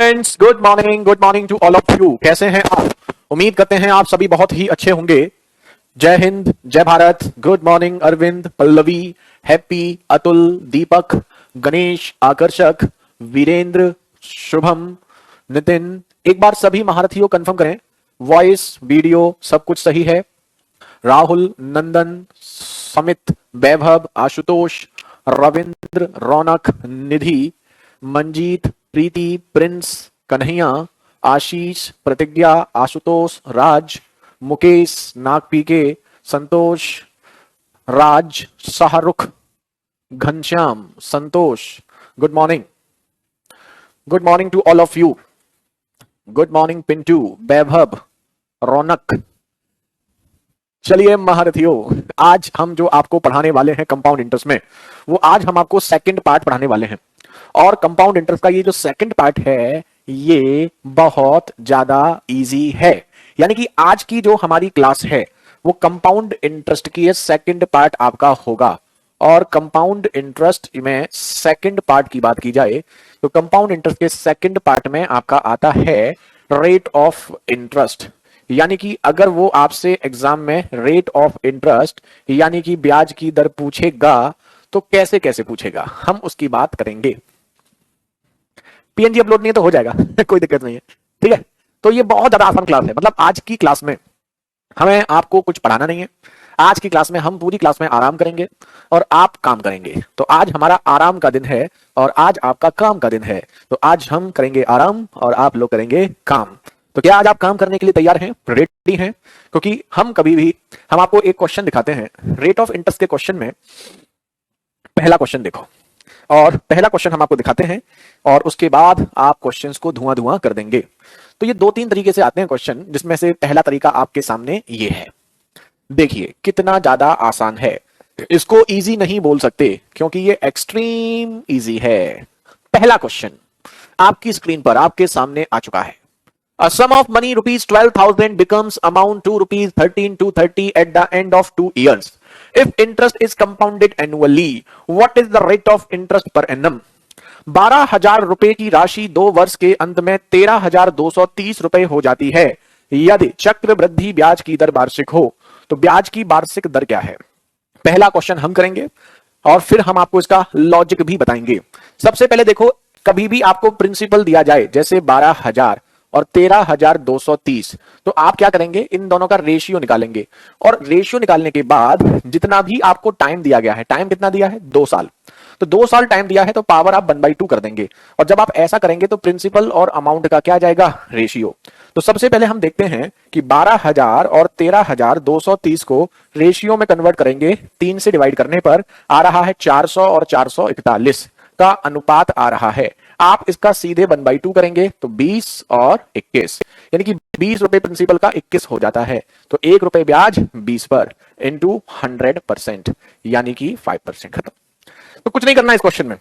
Friends, good morning to all of you. कैसे हैं आप? उम्मीद करते हैं आप सभी बहुत ही अच्छे होंगे। जय हिंद, जय भारत। Good morning Arvind, Pallavi, Happy, Atul, Deepak, Ganesh, Aakarshak, Virendra, Shubham, Nitin. एक बार सभी महारथियों कंफर्म करें, वॉइस वीडियो सब कुछ सही है। राहुल, नंदन, समित, वैभव, आशुतोष, रविंद्र, रौनक, निधि, मंजीत, प्रीति, प्रिंस, कन्हैया, आशीष, प्रतिज्ञा, आशुतोष, राज, मुकेश, नागपीके, Santosh, Raj, Shahrukh, Ghanshyam, Santosh. Good morning, good morning to all of you. Good morning Pintu, Vaibhav, Raunak. चलिए महारथियों, आज हम जो आपको पढ़ाने वाले हैं कंपाउंड इंटरेस्ट में, वो आज हम आपको सेकंड पार्ट पढ़ाने वाले हैं। और कंपाउंड इंटरेस्ट का ये जो सेकंड पार्ट है, ये बहुत ज्यादा इजी है। यानी कि आज की जो हमारी क्लास है वो कंपाउंड इंटरेस्ट की ये सेकंड पार्ट आपका होगा। और कंपाउंड इंटरेस्ट में सेकंड पार्ट की बात की जाए तो कंपाउंड इंटरेस्ट के सेकंड पार्ट में आपका आता है रेट ऑफ इंटरेस्ट। यानी कि अगर वो आपसे एग्जाम में रेट ऑफ इंटरेस्ट यानी कि ब्याज की दर पूछेगा तो कैसे कैसे पूछेगा, हम उसकी बात करेंगे। पीएनजी अपलोड नहीं है तो हो जाएगा कोई दिक्कत नहीं है, ठीक है। तो ये बहुत ज्यादा आसान क्लास है। मतलब आज की क्लास में हमें आपको कुछ पढ़ाना नहीं है। आज की क्लास में हम पूरी क्लास में आराम करेंगे और आप काम करेंगे। तो आज हमारा आराम का दिन है और आज आपका काम का दिन है। तो आज हम करेंगे आराम और आप लोग करेंगे काम। तो क्या आज आप काम करने के लिए तैयार हैं, रेडी हैं? क्योंकि हम कभी भी हम आपको एक क्वेश्चन दिखाते हैं रेट ऑफ इंटरेस्ट के क्वेश्चन में। पहला क्वेश्चन देखो, और पहला क्वेश्चन हम आपको दिखाते हैं और उसके बाद आप क्वेश्चंस को धुआं धुआं कर देंगे। तो ये दो तीन तरीके से आते हैं क्वेश्चन, जिसमें से पहला तरीका आपके सामने ये है। देखिए कितना ज्यादा आसान है। इसको इजी नहीं बोल सकते क्योंकि ये एक्सट्रीम इजी है। पहला क्वेश्चन आपकी स्क्रीन पर आपके सामने आ चुका है। A sum of money rupees 12,000 becomes amount to rupees 13,230 at the end of 2 years. If interest is compounded annually, what is the rate of interest per annum? 12,000 रुपए की राशि 2 वर्ष के अंत में 13,230 रुपए हो जाती है। यदि चक्रवृद्धि ब्याज की दर वार्षिक हो तो ब्याज की वार्षिक दर क्या है? पहला क्वेश्चन हम करेंगे और फिर हम आपको इसका लॉजिक भी बताएंगे। सबसे पहले देखो, कभी भी आपको प्रिंसिपल दिया जाए जैसे 12,000 और 13,230, तो आप क्या करेंगे, इन दोनों का रेशियो निकालेंगे। और रेशियो निकालने के बाद जितना भी आपको टाइम दिया गया है, टाइम कितना दिया है? 2 साल। तो 2 साल टाइम दिया है तो पावर आप 1/2 कर देंगे। और जब आप ऐसा करेंगे तो प्रिंसिपल और अमाउंट का क्या जाएगा? रेशियो। तो सबसे पहले हम देखते हैं कि 12,000 और 13,230 को रेशियो में कन्वर्ट करेंगे। 3 से डिवाइड करने पर आ रहा है 400 और 441 का अनुपात आ रहा है। आप इसका सीधे 1/2 करेंगे तो 20 और 21, यानी कि 20 रुपए प्रिंसिपल का 21 हो जाता है। तो 1 रुपए ब्याज 20 पर इंटू 100%, यानी कि 5%। खत्म। तो कुछ नहीं करना इस क्वेश्चन में।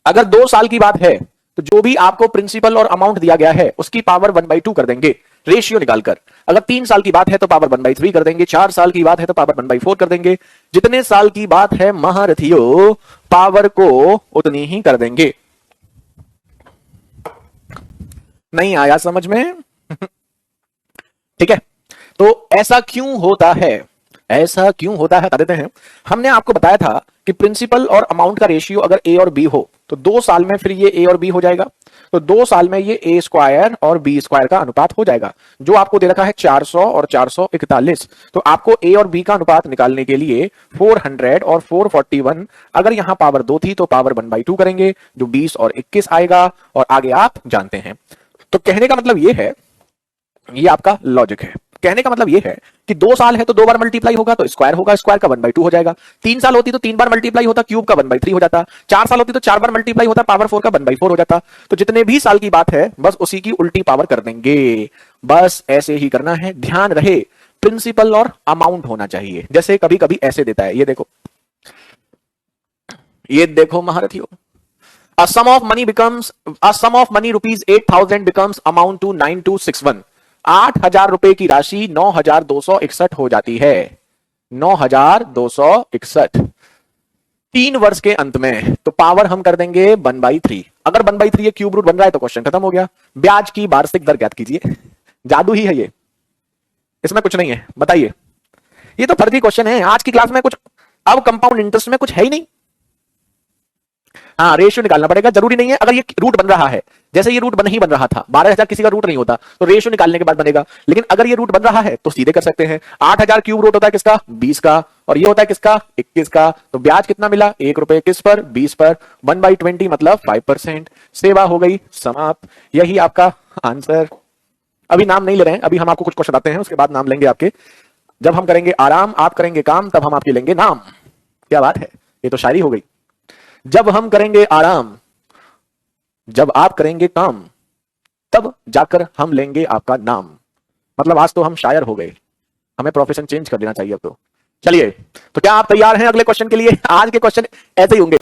अगर 2 साल की बात है तो जो भी आपको प्रिंसिपल और अमाउंट दिया गया है उसकी पावर 1/2 कर देंगे रेशियो निकालकर। अगर 3 साल की बात है तो पावर 1/3 कर देंगे। 4 साल की बात है तो पावर 1/4 कर देंगे। जितने साल की बात है महारथियों, पावर को उतनी ही कर देंगे। नहीं आया समझ में? ठीक है। तो ऐसा क्यों होता है? ऐसा क्यों होता है बता देते हैं। हमने आपको बताया था कि प्रिंसिपल और अमाउंट का रेशियो अगर ए और बी हो तो 2 साल में फिर ये ए और बी हो जाएगा। तो 2 साल में ये ए स्क्वायर और बी स्क्वायर का अनुपात हो जाएगा। जो आपको दे रखा है 400 और 441, तो आपको ए और बी का अनुपात निकालने के लिए 400 और 441, अगर यहां पावर 2 थी तो पावर 1/2 करेंगे, जो 20 और 21 आएगा। और आगे आप जानते हैं। तो कहने का मतलब ये है, ये आपका लॉजिक है। कहने का मतलब ये है कि 2 साल है तो 2 बार मल्टीप्लाई होगा तो स्क्वायर होगा, स्क्वायर का 1/2 हो जाएगा। 3 साल होती तो 3 बार मल्टीप्लाई होता, क्यूब का 1/3 हो जाता। 4 साल होती तो 4 बार मल्टीप्लाई होता, पावर 4 का 1/4 हो जाता। तो जितने भी साल की बात है बस उसी की उल्टी पावर कर देंगे। बस ऐसे ही करना है। ध्यान रहे प्रिंसिपल और अमाउंट होना चाहिए। जैसे कभी कभी ऐसे देता है, ये देखो, ये देखो महारथियों, a sum of money rupees 8,000 becomes amount to 9261। 8,000 रुपए की राशि 9,261 हो जाती है। 9,261 3 वर्ष के अंत में। तो पावर हम कर देंगे 1/3। अगर 1/3 ये क्यूब रूट बन रहा है तो क्वेश्चन खत्म हो गया। ब्याज की वार्षिक दर ज्ञात कीजिए। जादू ही है ये, इसमें कुछ नहीं है। बताइए, ये तो फर्जी क्वेश्चन है आज की क्लास में। कुछ अब कंपाउंड इंटरेस्ट में कुछ है ही नहीं। हाँ, रेशियो निकालना पड़ेगा, जरूरी नहीं है अगर ये रूट बन रहा है, जैसे ये रूट नहीं बन रहा था, 12,000 किसी का रूट नहीं होता तो रेशियो निकालने के बाद बनेगा। लेकिन अगर ये रूट बन रहा है तो सीधे कर सकते हैं। 8,000 क्यूब रूट होता है किसका? 20 का, और ये होता है किसका? 21 का। तो ब्याज कितना मिला? 1 रुपए। किस पर? 20 पर। 1/20 मतलब 5%। सेवा हो गई समाप्त। यही आपका आंसर। अभी नाम नहीं ले रहे हैं, अभी हम आपको कुछ क्वेश्चन आते हैं, उसके बाद नाम लेंगे आपके। जब हम करेंगे आराम, आप करेंगे काम, तब हम आपके लेंगे नाम। क्या बात है, ये तो शायरी हो गई। जब हम करेंगे आराम, जब आप करेंगे काम, तब जाकर हम लेंगे आपका नाम। मतलब आज तो हम शायर हो गए, हमें प्रोफेशन चेंज कर देना चाहिए अब तो। चलिए, तो क्या आप तैयार हैं अगले क्वेश्चन के लिए? आज के क्वेश्चन ऐसे ही होंगे,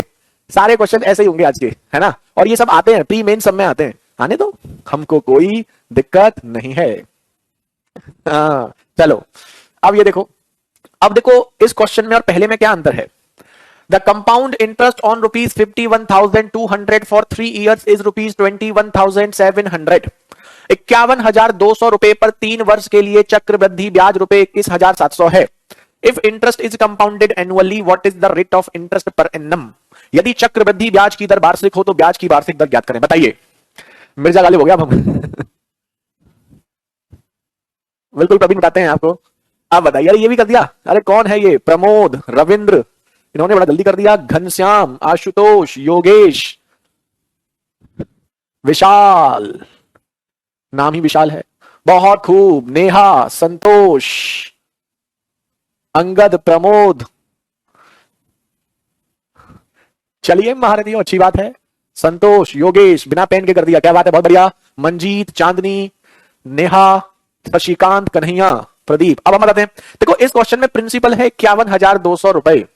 सारे क्वेश्चन ऐसे ही होंगे आज के, है ना? और ये सब आते हैं, प्री मेन सब में आते हैं, आने दो, हमको कोई दिक्कत नहीं है। हाँ, चलो अब ये देखो, अब देखो इस क्वेश्चन में और पहले में क्या अंतर है। The compound interest on rupees 51,200 for 3 years is rupees 21,700। 51,200 रुपए पर 3 वर्ष के लिए चक्रवृद्धि ब्याज रुपए 21,700 है। If interest is compounded annually, what is the rate of interest per annum? यदि चक्रवृद्धि ब्याज की दर वार्षिक हो तो ब्याज की वार्षिक दर ज्ञात करें। बताइए, मिर्जा गालिब हो गया अब हम। बिल्कुल प्रवीण बताते हैं आपको। अब बताइए, अरे ये भी कर दिया। अरे कौन है ये? प्रमोद, रविंद्र, इन्होंने बड़ा जल्दी कर दिया। घनश्याम, आशुतोष, योगेश, विशाल, नाम ही विशाल है, बहुत खूब। नेहा, संतोष, अंगद, प्रमोद। चलिए महारथियों, अच्छी बात है। संतोष, योगेश, बिना पेन के कर दिया, क्या बात है, बहुत बढ़िया। मंजीत, चांदनी, नेहा, शशिकांत, कन्हैया, प्रदीप। अब हम बताते हैं, देखो इस क्वेश्चन में प्रिंसिपल है 51,200 रुपए,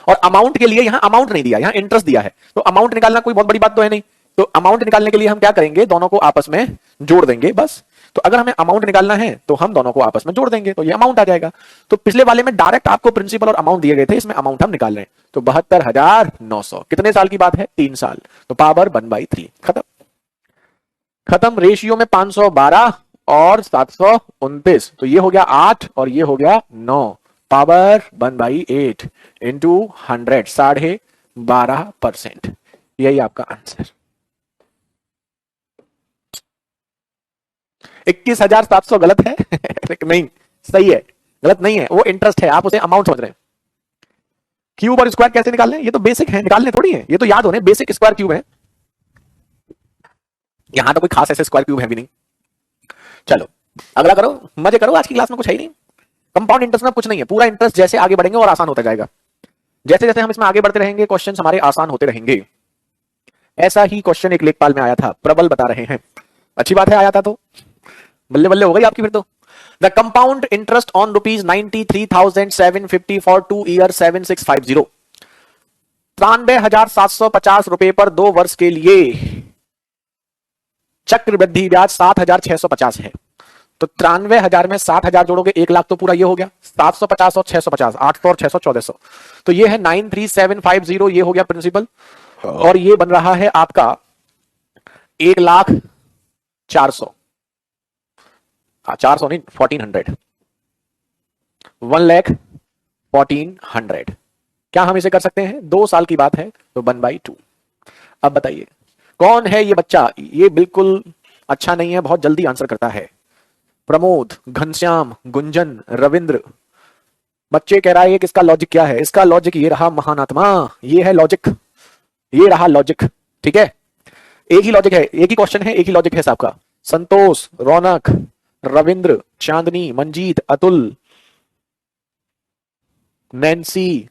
और अमाउंट के लिए यहां अमाउंट नहीं दिया, यहां इंटरेस्ट दिया है। तो अमाउंट निकालना कोई बहुत बड़ी बात तो है नहीं। तो अमाउंट निकालने के लिए हम क्या करेंगे? दोनों को आपस में जोड़ देंगे बस। तो अगर हमें अमाउंट निकालना है तो हम दोनों को आपस में जोड़ देंगे, तो ये अमाउंट आ जाएगा। तो पिछले वाले में डायरेक्ट आपको प्रिंसिपल और अमाउंट दिए गए थे, इसमें अमाउंट हम निकाल रहे हैं। तो 72,900 कितने साल की बात है? 3 साल। तो पावर 1/3, खत्म। खत्म। रेशियो में 512 और 729, तो ये हो गया 8 और ये हो गया 9। Power 1/8 into 100, 12.5%। यही आपका आंसर। 21,700 गलत है? नहीं, सही है, गलत नहीं है, वो इंटरेस्ट है, आप उसे अमाउंट समझ रहे हैं। क्यूब और स्क्वायर कैसे निकालने? ये तो बेसिक है, निकालने थोड़ी है, ये तो याद होने। बेसिक स्क्वायर क्यूब है, यहां तो कोई खास ऐसे स्क्वायर क्यूब है भी नहीं। चलो अगला करो, मजे करो, आज की क्लास में कुछ है ही नहीं। कंपाउंड इंटरेस्ट में कुछ नहीं है, पूरा इंटरेस्ट जैसे आगे बढ़ेंगे और आसान होता जाएगा। जैसे जैसे हम इसमें आगे बढ़ते रहेंगे क्वेश्चन हमारे आसान होते रहेंगे। ऐसा ही क्वेश्चन एक लेखपाल में आया था, प्रबल बता रहे हैं। अच्छी बात है, आया था तो बल्ले बल्ले हो गई आपकी फिर तो। The compound interest on rupees 93,750 for 2 year 7650। 93,750 रुपए पर 2 वर्ष के लिए चक्रवृद्धि ब्याज 7,650 है। तो 93,000 में 7,000 जोड़ोगे 1 लाख, तो पूरा ये हो गया। 750 और 650, 800 और 600, 1400। तो ये है 93,750, ये हो गया प्रिंसिपल। और ये बन रहा है आपका 1,04,000, 400 नहीं, 1400, 1,14,00,000। क्या हम इसे कर सकते हैं? 2 साल की बात है तो 1/2। अब बताइए कौन है ये बच्चा? ये बिल्कुल अच्छा नहीं है, बहुत जल्दी आंसर करता है। प्रमोद, घनश्याम, गुंजन, रविंद्र। बच्चे कह रहा है किसका लॉजिक क्या है? इसका लॉजिक ये रहा महान आत्मा, ये है लॉजिक, ये रहा लॉजिक। ठीक है, एक ही लॉजिक है, एक ही क्वेश्चन है, एक ही लॉजिक है सबका। संतोष, रौनक, रविंद्र, चांदनी, मंजीत, अतुल, नैन्सी।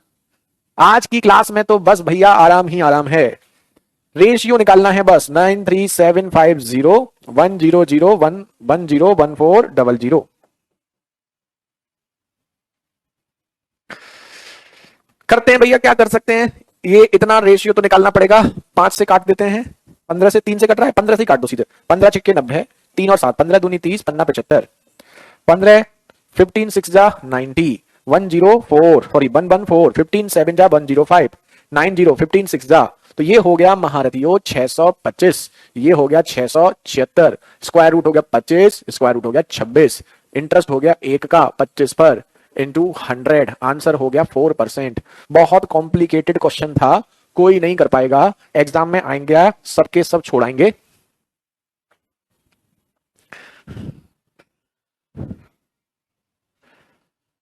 आज की क्लास में तो बस भैया आराम ही आराम है। रेशियो निकालना है बस। 93,750 10011101400। करते हैं भैया, क्या कर सकते हैं? ये इतना रेशियो तो निकालना पड़ेगा। 5 से काट देते हैं, 15 से 3 से कट रहा है, 15 से काट दो सीधे। 15 छिक्के 90, 3 और 7, 15 दूनी 30, 15 75, 15 15 6 जा 90, 104 सॉरी 114, 15 7 जा 105, 90 15 6 जा, तो ये हो गया महारथियों 625, ये हो गया 676, स्क्वायर रूट हो गया 25, स्क्वायर रूट हो गया 26, इंटरेस्ट हो गया 1 का 25 पर इंटू 100, आंसर हो गया 4%। बहुत कॉम्प्लिकेटेड क्वेश्चन था, कोई नहीं कर पाएगा, एग्जाम में आएंगे सबके सब छोड़ाएंगे।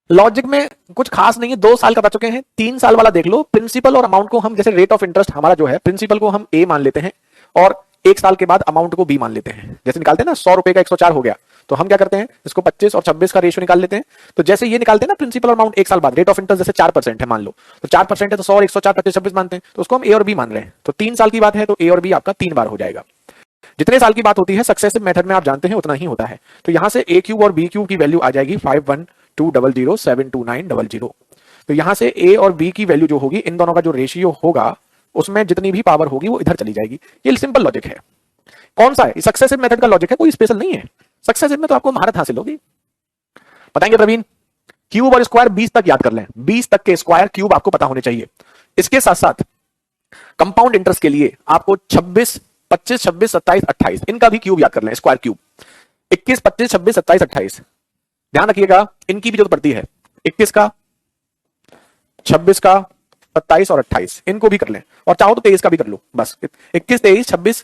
लॉजिक में कुछ खास नहीं है, 2 साल का बच चुके हैं, 3 साल वाला देख लो। प्रिंसिपल और अमाउंट को हम जैसे रेट ऑफ इंटरेस्ट हमारा जो है, प्रिंसिपल को हम ए मान लेते हैं और 1 साल के बाद अमाउंट को बी मान लेते हैं। जैसे निकालते हैं ना 100 रुपए का 104 हो गया, तो हम क्या करते हैं इसको 25 और 26 का रेशियो निकाल लेते हैं। तो जैसे ये निकालते हैं ना प्रिंसिपल और अमाउंट 1 साल बाद, रेट ऑफ इंटरेस्ट जैसे 4% है मान लो, तो 4% है तो 100 और 104 25 26 मानते हैं, तो उसको हम ए और बी मान रहे हैं। तो 3 साल की बात है तो ए और बी आपका 3 बार हो जाएगा। जितने साल की बात होती है सक्सेसिव मेथड में आप जानते हैं उतना ही होता है। तो यहां से ए क्यूब और बी क्यूब की वैल्यू आ जाएगी 5120072900। तो यहां से ए और बी की वैल्यू जो होगी, इन दोनों का जो रेशियो होगा उसमें जितनी भी पावर होगी वो इधर चली जाएगी। ये सिंपल लॉजिक है। कौन सा है? सक्सेसिव मेथड का लॉजिक है, कोई स्पेशल नहीं है। सक्सेसिव में तो आपको महारत हासिल होगी। बताएंगे प्रवीण? क्यूब और स्क्वायर 20 तक याद कर लें, 20 तक के स्क्वायर क्यूब आपको पता होने चाहिए। इसके साथ साथ कंपाउंड इंटरेस्ट के लिए आपको 26 25 26 27 28 इनका भी क्यूब याद कर लें, स्क्वायर क्यूब। 21 25 26 27 28 ध्यान रखिएगा, इनकी भी जो पड़ती है 21 का 26 का 27 और 28 इनको भी कर लें, और चाहो तो 23 का भी कर लो। बस 21 23 26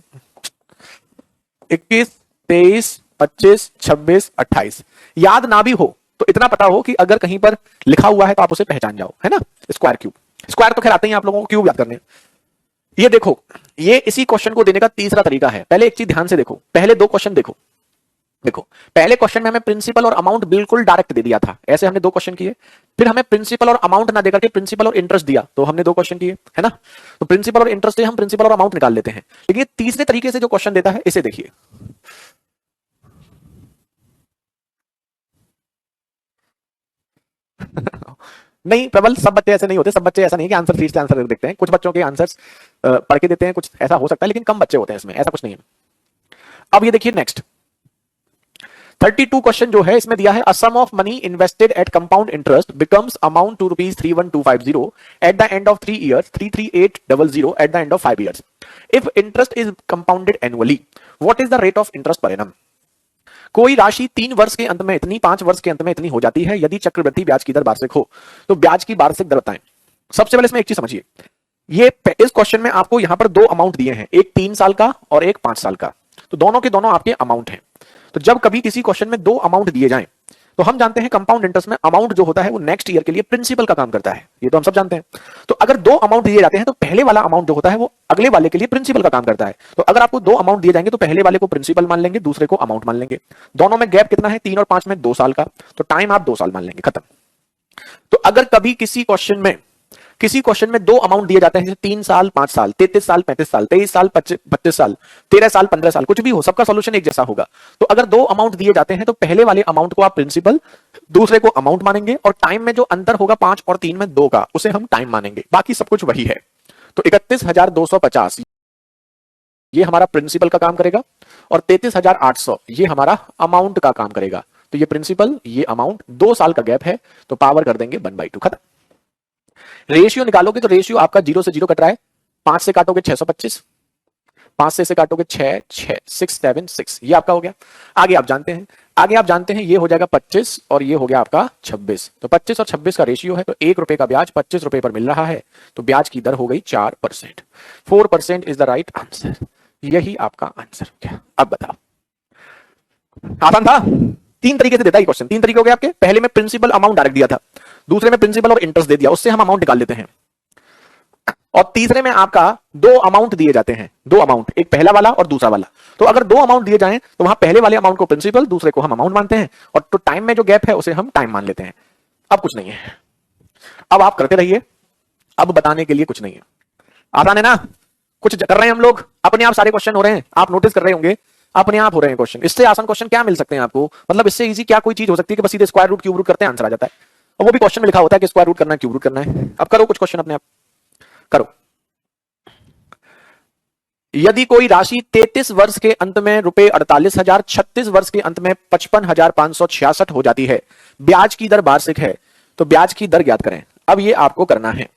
21 23 25 26 28 याद ना भी हो तो इतना पता हो कि अगर कहीं पर लिखा हुआ है तो आप उसे पहचान जाओ, है ना। स्क्वायर क्यूब, स्क्वायर तो खैर आते ही आप लोगों को, क्यूब याद करने। ये देखो, ये इसी क्वेश्चन को देने का तीसरा तरीका है। पहले एक चीज ध्यान से देखो, पहले 2 क्वेश्चन देखो। पहले क्वेश्चन में हमें प्रिंसिपल और अमाउंट बिल्कुल डायरेक्ट दे दिया था, ऐसे हमने 2 क्वेश्चन किए। फिर हमें प्रिंसिपल और अमाउंट ना देकर के प्रिंसिपल और इंटरेस्ट दिया, तो हमने 2 क्वेश्चन किए, है ना। तो प्रिंसिपल और इंटरेस्ट से हम प्रिंसिपल और अमाउंट निकाल लेते हैं। लेकिन ये तीसरे तरीके से जो क्वेश्चन देता है इसे देखिए। नहीं प्रबल, सब बच्चे ऐसे नहीं होते, सब बच्चे ऐसा नहीं कि आंसर शीट से आंसर देखते हैं। कुछ बच्चों के आंसर्स पढ़ के देते हैं, कुछ ऐसा हो सकता है, लेकिन कम बच्चे होते हैं इसमें, ऐसा कुछ नहीं है। अब ये देखिए नेक्स्ट 32 क्वेश्चन जो है इसमें दिया है, a sum of money invested at compound interest becomes amount to ₹31250 at the end of 3 years 33800 at the end of 5 years। If interest is compounded annually what is the rate of interest per annum. कोई राशि 3 वर्ष के अंत में इतनी, 5 वर्ष के अंत में इतनी हो जाती है यदि चक्रवृद्धि ब्याज की दर वार्षिक हो, तो ब्याज की वार्षिक दर बताएं। सबसे पहले इसमें एक चीज समझिए, ये इस क्वेश्चन में आपको यहां पर 2 अमाउंट दिए हैं, एक 3 साल का और एक 5 साल का, तो दोनों के दोनों आपके अमाउंट हैं। तो जब कभी किसी क्वेश्चन में 2 अमाउंट दिए जाएं तो हम जानते हैं कंपाउंड इंटरेस्ट में अमाउंट जो होता है वो नेक्स्ट ईयर के लिए प्रिंसिपल का काम करता है, ये तो हम सब जानते हैं। तो अगर 2 अमाउंट दिए जाते हैं तो पहले वाला अमाउंट जो होता है वो अगले वाले के लिए प्रिंसिपल का काम करता है। तो अगर आपको 2 अमाउंट दिए जाएंगे तो पहले वाले को प्रिंसिपल मान लेंगे, दूसरे को अमाउंट मान लेंगे। दोनों में गैप कितना है? 3 और 5 में 2 साल का, तो टाइम आप 2 साल मान लेंगे, खत्म। तो अगर कभी किसी क्वेश्चन में 2 अमाउंट दिए जाते हैं, जैसे 3 साल 5 साल, 33 साल 35 साल, 23 साल 25 साल, 13 साल 15 साल, कुछ भी हो, सबका सॉल्यूशन एक जैसा होगा। तो अगर 2 अमाउंट दिए जाते हैं तो पहले वाले अमाउंट को आप प्रिंसिपल, दूसरे को अमाउंट मानेंगे, और टाइम में जो अंतर होगा 5 और 3 में 2 का, उसे हम टाइम मानेंगे, बाकी सब कुछ वही है। तो 31,250 ये हमारा प्रिंसिपल का काम करेगा, और 33,800 ये हमारा अमाउंट का काम करेगा। तो ये प्रिंसिपल, ये अमाउंट, 2 साल का गैप है, तो पावर कर देंगे 1/2, खत्म। रेशियो निकालोगे तो रेशियो आपका 0 से 0 कट रहा है, 5 से काटोगे 625, 5 से इसे काटोगे 6 6 6 7 6, ये आपका हो गया। आगे आप जानते हैं ये हो जाएगा 25 और ये हो गया आपका 26। तो 25 और 26 का रेशियो है, तो 1 रुपए का ब्याज 25 रुपए पर मिल रहा है, तो ब्याज की दर हो गई 4%। 4% इज द राइट आंसर, यही आपका आंसर हो गया। अब बताओ, आसान था? 3 तरीके से देता है क्वेश्चन, 3 तरीके हो गए आपके। पहले में प्रिंसिपल अमाउंट डायरेक्ट दिया था, दूसरे में प्रिंसिपल और इंटरेस्ट दे दिया, उससे हम अमाउंट निकाल लेते हैं, और तीसरे में आपका 2 अमाउंट दिए जाते हैं, 2 अमाउंट, एक पहला वाला और दूसरा वाला। तो अगर 2 अमाउंट दिए जाएं तो वहां पहले वाले अमाउंट को प्रिंसिपल, दूसरे को हम अमाउंट मानते हैं, और तो टाइम में जो गैप है उसे हम टाइम मान लेते हैं। अब कुछ नहीं है, अब आप करते रहिए, अब बताने के लिए कुछ नहीं है। आसान है ना? कुछ कर रहे हैं हम लोग, अपने आप सारे क्वेश्चन हो रहे हैं, आप नोटिस कर रहे होंगे, अपने आप हो रहे हैं क्वेश्चन। इससे आसान क्वेश्चन क्या मिल सकते हैं आपको? मतलब इससे इजी क्या कोई चीज हो सकती है कि बस सीधे स्क्वायर रूट क्यूब रूट करते हैं आंसर आ जाता है, और वो भी क्वेश्चन में लिखा होता है कि स्क्वायर रूट करना है, क्यूब रूट करना है। अब करो कुछ क्वेश्चन अपने आप करो। यदि कोई राशि 33 वर्ष के अंत में ₹48,000, 36 वर्ष के अंत में 55,566 हो जाती है, ब्याज की दर वार्षिक है, तो ब्याज की दर ज्ञात करें। अब ये आपको करना है,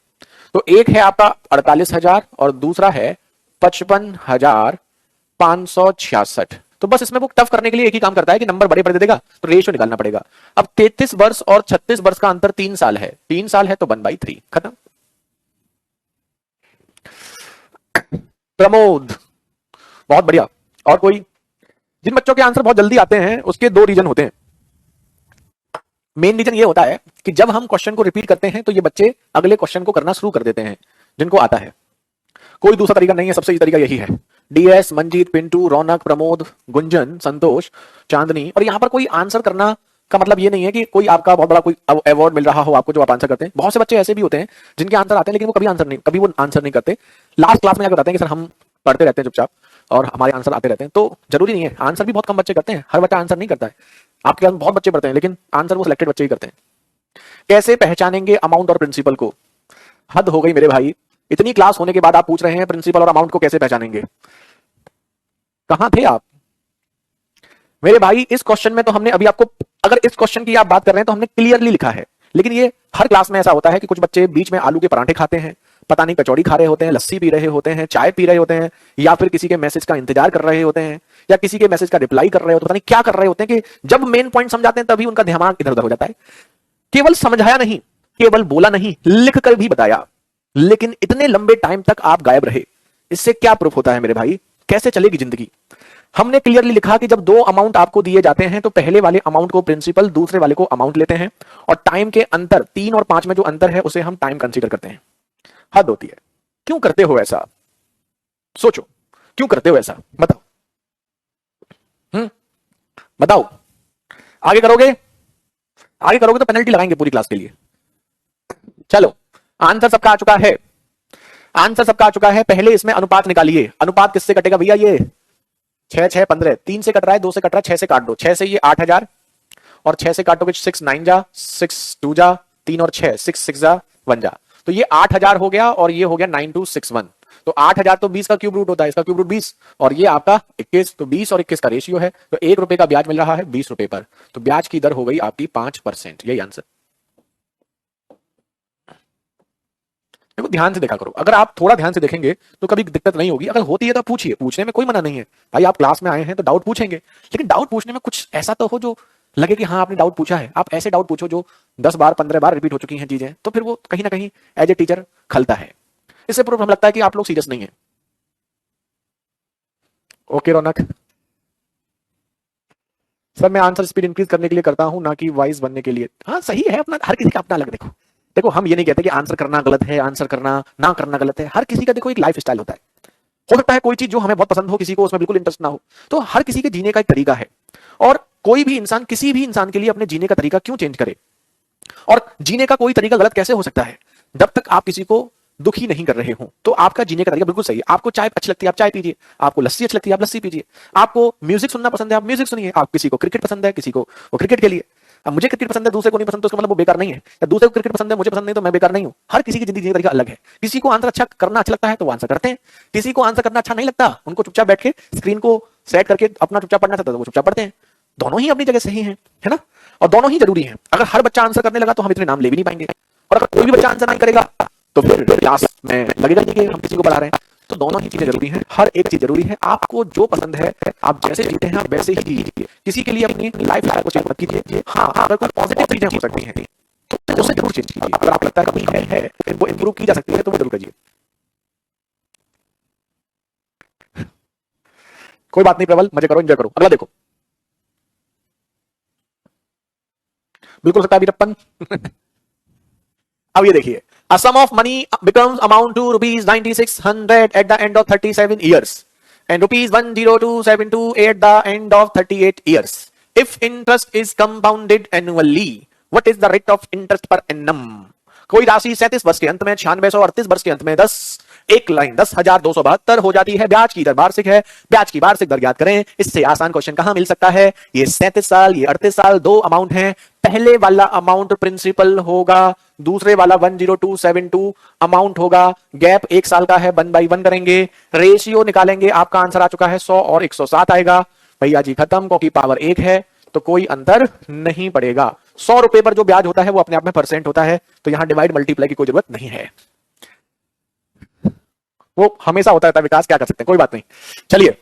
तो एक है आपका 48,000 और दूसरा है 55,566। तो बस इसमें वो टफ करने के लिए एक ही काम करता है कि नंबर बड़े बड़े दे देगा तो रेशियो निकालना पड़ेगा। अब 33 वर्ष और 36 वर्ष का अंतर 3 साल है, 3 साल है तो 1/3 खत्म। प्रमोद, बहुत बढ़िया। और कोई? जिन बच्चों के आंसर बहुत जल्दी आते हैं उसके दो रीजन होते हैं। मेन रीजन ये होता है कि जब हम क्वेश्चन को रिपीट करते हैं तो ये बच्चे अगले क्वेश्चन को करना शुरू कर देते हैं जिनको आता है। कोई दूसरा तरीका नहीं है, सबसे सही तरीका यही है। डीएस, मंजीत, पिंटू, रौनक, प्रमोद, गुंजन, संतोष, चांदनी। और यहां पर कोई आंसर करना का मतलब ये नहीं है कि कोई आपका बहुत बड़ा कोई अवार्ड मिल रहा हो आपको जो आप आंसर करते हैं। बहुत से बच्चे ऐसे भी होते हैं जिनके आंसर आते हैं लेकिन वो कभी वो आंसर नहीं करते। लास्ट क्लास में जाकर बताते हैं कि सर हम पढ़ते रहते हैं चुपचाप और हमारे आंसर आते रहते हैं। तो जरूरी नहीं है, आंसर भी बहुत कम बच्चे करते हैं, हर बच्चा आंसर नहीं करता है। आपके क्लास में बहुत बच्चे पढ़ते हैं लेकिन आंसर वो सिलेक्टेड बच्चे ही करते हैं। कैसे पहचानेंगे अमाउंट और प्रिंसिपल को? हद हो गई मेरे भाई, इतनी क्लास होने के बाद आप पूछ रहे हैं प्रिंसिपल और अमाउंट को कैसे पहचानेंगे? कहां थे आप मेरे भाई? इस क्वेश्चन में तो हमने अभी आपको, अगर इस क्वेश्चन की आप बात कर रहे हैं तो हमने क्लियरली लिखा है। लेकिन ये हर क्लास में ऐसा होता है कि कुछ बच्चे बीच में आलू के पराठे खाते हैं, पता नहीं कचौड़ी खा रहे होते हैं, लस्सी पी रहे होते हैं, चाय पी रहे होते हैं, या फिर किसी के मैसेज का इंतजार कर रहे होते हैं, या किसी के मैसेज का रिप्लाई कर रहे होते हैं, पता नहीं क्या कर रहे होते हैं कि जब मेन पॉइंट समझाते हैं तभी उनका दिमाग इधर उधर हो जाता है। केवल समझाया नहीं, केवल बोला नहीं, लिख कर भी बताया, लेकिन इतने लंबे टाइम तक आप गायब रहे। इससे क्या प्रूफ होता है मेरे भाई? कैसे चलेगी जिंदगी? हमने क्लियरली लिखा कि जब दो अमाउंट आपको दिए जाते हैं तो पहले वाले अमाउंट को प्रिंसिपल, दूसरे वाले को अमाउंट लेते हैं और टाइम के अंतर 3 और 5 में जो अंतर है उसे हम टाइम कंसीडर करते हैं। हद होती है। क्यों करते हो ऐसा? सोचो, क्यों करते हो ऐसा? बताओ। बताओ। आगे करोगे? आगे करोगे तो पेनल्टी लगाएंगे पूरी क्लास के लिए। चलो, आंसर सबका आ चुका है। आंसर सबका आ चुका है। पहले इसमें अनुपात निकालिए। अनुपात किससे कटेगा भैया? ये 6 6 15, 3 से कट रहा है, 2 से कट रहा है, 6 से काट दो। 6 से ये 8,000 और 6 से काटोगे 6 9 जा, 6 2 जा, 3 और 6 6 6 जा 1 जा। तो ये 8,000 हो गया और ये हो गया 9261। तो 8,000 तो 20 का क्यूब रूट होता है, इसका क्यूब रूट 20 और ये आपका 21। तो 20 और 21 का रेशियो है, तो 1 रुपए का ब्याज मिल रहा है 20 रुपए पर। तो ब्याज की दर हो गई आपकी 5%। यही आंसर। देखो, ध्यान से देखा करो। अगर आप थोड़ा ध्यान से देखेंगे तो कभी दिक्कत नहीं होगी। अगर होती है तो पूछिए, पूछने में कोई मना नहीं है भाई। आप क्लास में आए हैं तो डाउट पूछेंगे, लेकिन डाउट पूछने में कुछ ऐसा तो हो जो लगे कि हाँ आपने डाउट पूछा है। आप ऐसे डाउट पूछो जो 10 बार 15 बार रिपीट हो चुकी हैं चीजें, तो फिर वो कहीं ना कहीं एज ए टीचर खलता है। इससे प्रूफ हमें लगता है कि आप लोग सीरियस नहीं है। ओके रौनक, सर मैं आंसर स्पीड इंक्रीज करने के लिए करता हूं, ना कि वाइज बनने के लिए। हाँ सही है, अपना हर किसी का अपना अलग। देखो देखो, हम ये नहीं कहते कि आंसर करना गलत है, आंसर करना ना करना गलत है। हर किसी का देखो एक लाइफ स्टाइल होता है। हो सकता है कोई चीज जो हमें बहुत पसंद हो, किसी को उसमें बिल्कुल इंटरेस्ट ना हो। तो हर किसी के जीने का एक तरीका है और कोई भी इंसान किसी भी इंसान के लिए अपने जीने का तरीका क्यों चेंज करे? और जीने का कोई तरीका गलत कैसे हो सकता है? जब तक आप किसी को दुखी नहीं कर रहे हो तो आपका जीने का तरीका बिल्कुल सही है। आपको चाय अच्छी लगती है, आप चाय पीजिए। आपको लस्सी अच्छी लगती है, आप लस्सी पीजिए। आपको म्यूजिक सुनना पसंद है, आप म्यूजिक सुनिए। आप किसी को क्रिकेट पसंद है, किसी को वो क्रिकेट के लिए। अब मुझे क्रिकेट पसंद है, दूसरे को नहीं पसंद, तो उसका मतलब वो बेकार नहीं है। या दूसरे को क्रिकेट पसंद है, मुझे पसंद नहीं, तो मैं बेकार नहीं हूं। हर किसी की जिंदगी जीने का तरीका अलग है। किसी को आंसर अच्छा करना अच्छा लगता है तो वो आंसर करते हैं, किसी को आंसर करना अच्छा नहीं लगता, उनको चुपचाप बैठ के स्क्रीन को सेट करके अपना चुपचाप पढ़ना चाहता है तो वो चुपचाप पढ़ते हैं। दोनों ही अपनी जगह सही है ना? और दोनों ही जरूरी है। अगर हर बच्चा आंसर करने लगा तो हम इतने नाम ले भी नहीं पाएंगे। और अगर कोई भी बच्चा आंसर नहीं करेगा तो फिर क्लास में लगेगा नहीं कि हम किसी को पढ़ा रहे हैं। तो दोनों ही चीजें जरूरी हैं, हर एक चीज जरूरी है। आपको जो पसंद है, आप जैसे जीते हैं आप वैसे ही जीजिए। किसी के लिए अपनी लाइफ स्टाइल को चेंज मत कीजिए। हाँ, अगर कोई पॉजिटिव चीजें हो सकती हैं तो उसे जरूर चेंज कीजिए। अगर आपको लगता है कभी है वो इंप्रूव की जा सकती है तो वो जरूर कीजिए। कोई बात नहीं प्रबल, मजे करो, एंजॉय करो। अगला देखो, बिल्कुल सकता है वीरप्पन। अब ये देखिए, a sum of money becomes amount to rupees 9600 at the end of 37 years and rupees 10272 at the end of 38 years. If interest is compounded annually, what is the rate of interest per annum? कोई राशि 37 वर्ष के अंत में, 9638 वर्ष के अंत में एक लाइन 10,272 हो जाती है। ब्याज की दर वार्षिक है, ब्याज की वार्षिक दर ज्ञात करें। इससे आसान क्वेश्चन कहां मिल सकता है? ये 37 साल, ये 38 साल, दो अमाउंट हैं। पहले वाला अमाउंट प्रिंसिपल होगा, दूसरे वाला 10272 अमाउंट होगा। गैप 1 साल का है, 1/1 करेंगे, रेशियो निकालेंगे। आपका आंसर आ चुका है 100 और 107 आएगा। भैया जी खत्म, क्योंकि पावर 1 है तो कोई अंतर नहीं पड़ेगा। 100 रुपए पर जो ब्याज होता है वो अपने आप में परसेंट होता है, तो यहां डिवाइड मल्टीप्लाई की कोई जरूरत नहीं है। वो हमेशा होता रहता है विकास, क्या कर सकते हैं, कोई बात नहीं। चलिए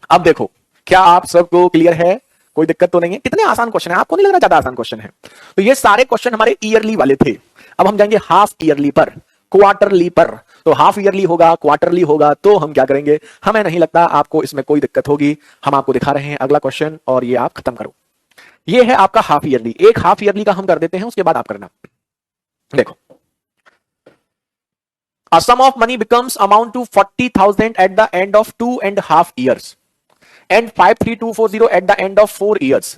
अब देखो, क्या आप सबको क्लियर है, कोई दिक्कत तो नहीं है? कितने आसान क्वेश्चन है, आपको नहीं लग रहा ज्यादा आसान क्वेश्चन है? तो ये सारे क्वेश्चन हमारे ईयरली वाले थे। अब हम जाएंगे हाफ ईयरली पर, क्वार्टरली पर। तो हाफ ईयरली होगा, क्वार्टरली होगा, तो हम क्या करेंगे, हमें नहीं लगता आपको इसमें कोई दिक्कत होगी। हम आपको दिखा रहे हैं अगला क्वेश्चन और ये आप खत्म करो। ये है आपका हाफ ईयरली, एक हाफ ईयरली का हम कर देते हैं, उसके बाद आप करना। देखो, a sum of money becomes amount to 40,000 at the end of 2.5 years and 53240 at the end of 4 years।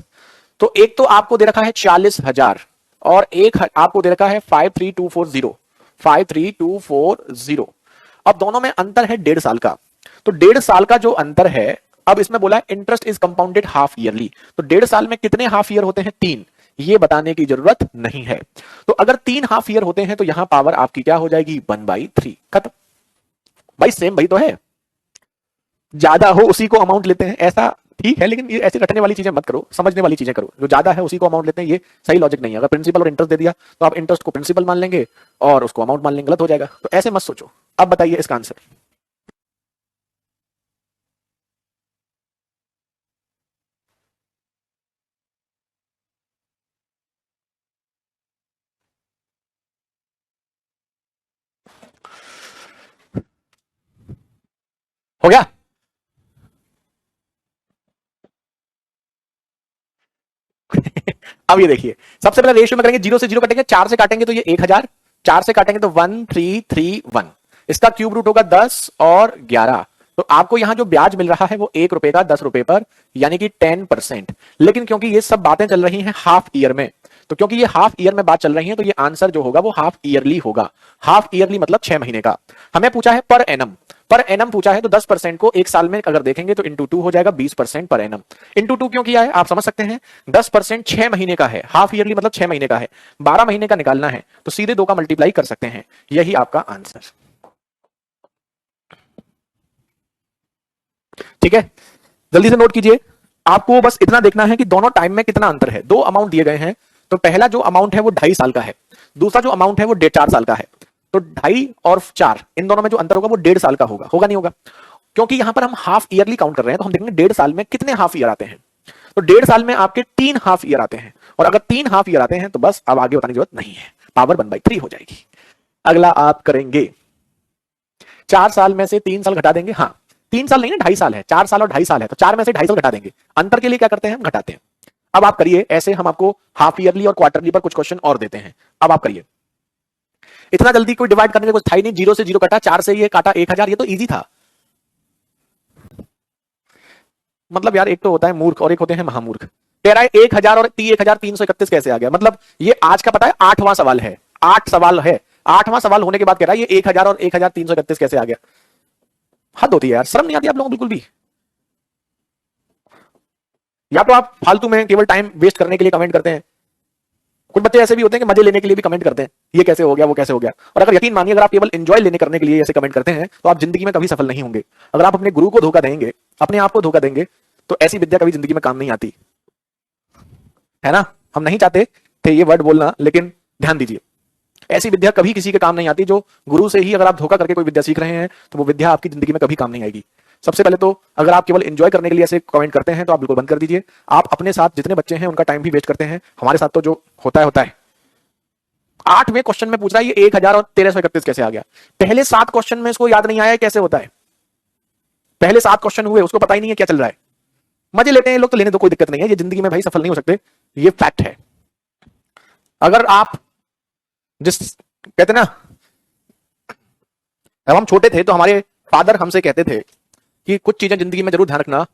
तो एक तो आपको दे रखा है 40,000 और एक आपको दे रखा है 53240, 53240। अब दोनों में अंतर है 1.5 साल का। तो 1.5 साल का जो अंतर है, अब इसमें बोला interest is compounded half yearly. तो 1.5 साल में कितने हाफ ईयर होते हैं? 3। ये बताने की जरूरत नहीं है। तो अगर 3 हाफ ईयर होते हैं तो यहां पावर आपकी क्या हो जाएगी? 1/3। खत्म भाई, सेम भाई तो है, ज्यादा हो उसी को अमाउंट लेते हैं, ऐसा ठीक है, लेकिन ये ऐसे रटने वाली चीजें मत करो, समझने वाली चीजें करो। जो ज्यादा है उसी को अमाउंट लेते हैं, ये सही लॉजिक नहीं है। अगर प्रिंसिपल और इंटरेस्ट दे दिया तो आप इंटरेस्ट को प्रिंसिपल मान लेंगे और उसको अमाउंट मान लेंगे, गलत हो जाएगा। तो ऐसे मत सोचो। अब बताइए इसका आंसर। हो गया? अब ये देखिए, सबसे पहले रेशियो में करेंगे, 0 से 0 कटेंगे, 4 से काटेंगे तो ये 1000, 4 से काटेंगे तो 1331। इसका क्यूब रूट होगा 10 और 11। तो आपको यहां जो ब्याज मिल रहा है वो 1 रुपए का 10 रुपए पर, यानी कि 10%। लेकिन क्योंकि ये सब बातें चल रही हैं हाफ ईयर में, तो क्योंकि ये हाफ ईयर में बात चल रही है, तो ये आंसर जो होगा वो हाफ ईयरली होगा। हाफ ईयरली मतलब 6 महीने का। हमें पूछा है पर एनम, पर एनम पूछा है, तो 10% को एक साल में अगर देखेंगे तो इंटू 2 हो जाएगा, 20% पर एनम। इंटू 2 क्यों किया है आप समझ सकते हैं, 10% 6 महीने का है, हाफ ईयरली मतलब 6 महीने का है, 12 महीने का निकालना है तो सीधे 2 का मल्टीप्लाई कर सकते हैं। यही आपका आंसर। ठीक है, जल्दी से नोट कीजिए। आपको बस इतना देखना है कि दोनों टाइम में कितना अंतर है। 2 अमाउंट दिए गए हैं, तो पहला जो अमाउंट है वो 2.5 साल का है, दूसरा जो अमाउंट है वो 4 साल का है। तो 2.5 और 4 इन दोनों में जो अंतर होगा वो 1.5 साल का होगा। होगा नहीं होगा? क्योंकि यहां पर हम हाफ ईयरली काउंट कर रहे हैं, तो हम देखेंगे 1.5 साल में कितने हाफ ईयर आते हैं। तो 1.5 साल में आपके 3 हाफ ईयर आते हैं, और अगर 3 हाफ ईयर आते हैं तो बस अब आगे बताने की जरूरत नहीं है, पावर 1/3 हो जाएगी। अगला आप करेंगे, 4 साल में से 3 साल घटा देंगे। हाँ, 3 साल नहीं है, 2.5 साल है, 4 साल और 2.5 साल है, तो 4 में से 2.5 साल घटा देंगे। अंतर के लिए क्या करते हैं, हम घटाते हैं। अब आप करिए ऐसे, हम आपको हाफ ईयरली और क्वार्टरली पर कुछ क्वेश्चन और देते हैं। अब आप करिए, इतना जल्दी कोई डिवाइड करने का कुछ था ही नहीं। 0 से 0 कटा, 4 से ये काटा 1000, ये तो इजी था। मतलब यार, एक तो होता है मूर्ख और एक होते हैं महामूर्ख। कह रहा है 1000 और 1331 कैसे आ गया? मतलब ये आज का पता है 8वां सवाल है, 8 सवाल है, 8वां सवाल होने के बाद कह रहा है ये 1000 और 1331 कैसे आ गया? हद होती है यार, शर्म नहीं आती आप लोगों को बिल्कुल भी? या तो आप फालतू में केवल टाइम वेस्ट करने के लिए कमेंट करते हैं। कुछ बच्चे ऐसे भी होते हैं कि मजे लेने के लिए भी कमेंट करते हैं, ये कैसे हो गया, वो कैसे हो गया। और अगर यकीन मानिए, अगर आप केवल एंजॉय लेने करने के लिए ऐसे कमेंट करते हैं तो आप जिंदगी में कभी सफल नहीं होंगे। अगर आप अपने गुरु को धोखा देंगे, अपने आप को धोखा देंगे, तो ऐसी विद्या कभी जिंदगी में काम नहीं आती है ना। हम नहीं चाहते थे ये वर्ड बोलना, लेकिन ध्यान दीजिए, ऐसी विद्या कभी किसी के काम नहीं आती। जो गुरु से ही अगर आप धोखा करके कोई विद्या सीख रहे हैं तो वो विद्या आपकी जिंदगी में कभी काम नहीं आएगी। सबसे पहले तो अगर आप केवल एंजॉय करने के लिए ऐसे कमेंट करते हैं तो आप बिल्कुल बंद कर दीजिए। आप अपने साथ जितने बच्चे हैं उनका टाइम भी वेस्ट करते हैं, हमारे साथ तो जो होता है होता है। 8वें क्वेश्चन में पूछ रहा है ये 1000 और 1331 कैसे आ गया। पहले 7 क्वेश्चन में इसको याद नहीं आया कैसे होता है। पहले 7 क्वेश्चन हुए, उसको पता ही नहीं है क्या चल रहा है। मजे लेते हैं लोग, तो लेने दो, कोई दिक्कत नहीं है। ये जिंदगी में भाई सफल नहीं हो सकते, ये फैक्ट है। अगर आप जिस कहते ना, जब हम छोटे थे तो हमारे फादर हमसे कहते थे कि कुछ चीजें जिंदगी में जरूर ध्यान रखना,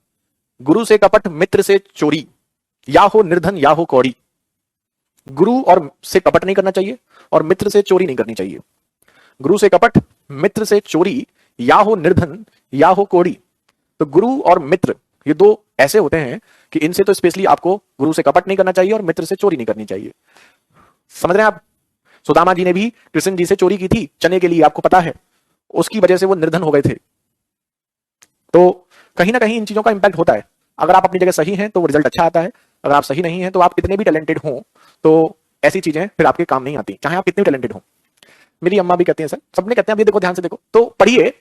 गुरु से कपट, मित्र से चोरी, या हो निर्धन या हो कौड़ी। गुरु और से कपट नहीं करना चाहिए और मित्र से चोरी नहीं करनी चाहिए। गुरु से कपट, मित्र से चोरी, या हो निर्धन या हो कौड़ी। तो गुरु और मित्र ये दो ऐसे होते हैं कि इनसे तो स्पेशली आपको गुरु से कपट नहीं करना चाहिए और मित्र से चोरी नहीं करनी चाहिए। समझ रहे हैं आप? सुदामा जी ने भी कृष्ण जी से चोरी की थी चने के लिए, आपको पता है, उसकी वजह से वो निर्धन हो गए थे। तो कहीं ना कहीं इन चीजों का इंपैक्ट होता है। अगर आप अपनी जगह सही हैं तो वो रिजल्ट अच्छा आता है, अगर आप सही नहीं हैं तो आप कितने भी टैलेंटेड हों तो ऐसी चीजें फिर आपके काम नहीं आती, चाहे आप कितने टैलेंटेड हों। मेरी अम्मा भी कहती हैं, सर सबने कहते हैं, अब ये देखो ध्यान से देखो, तो पढ़िए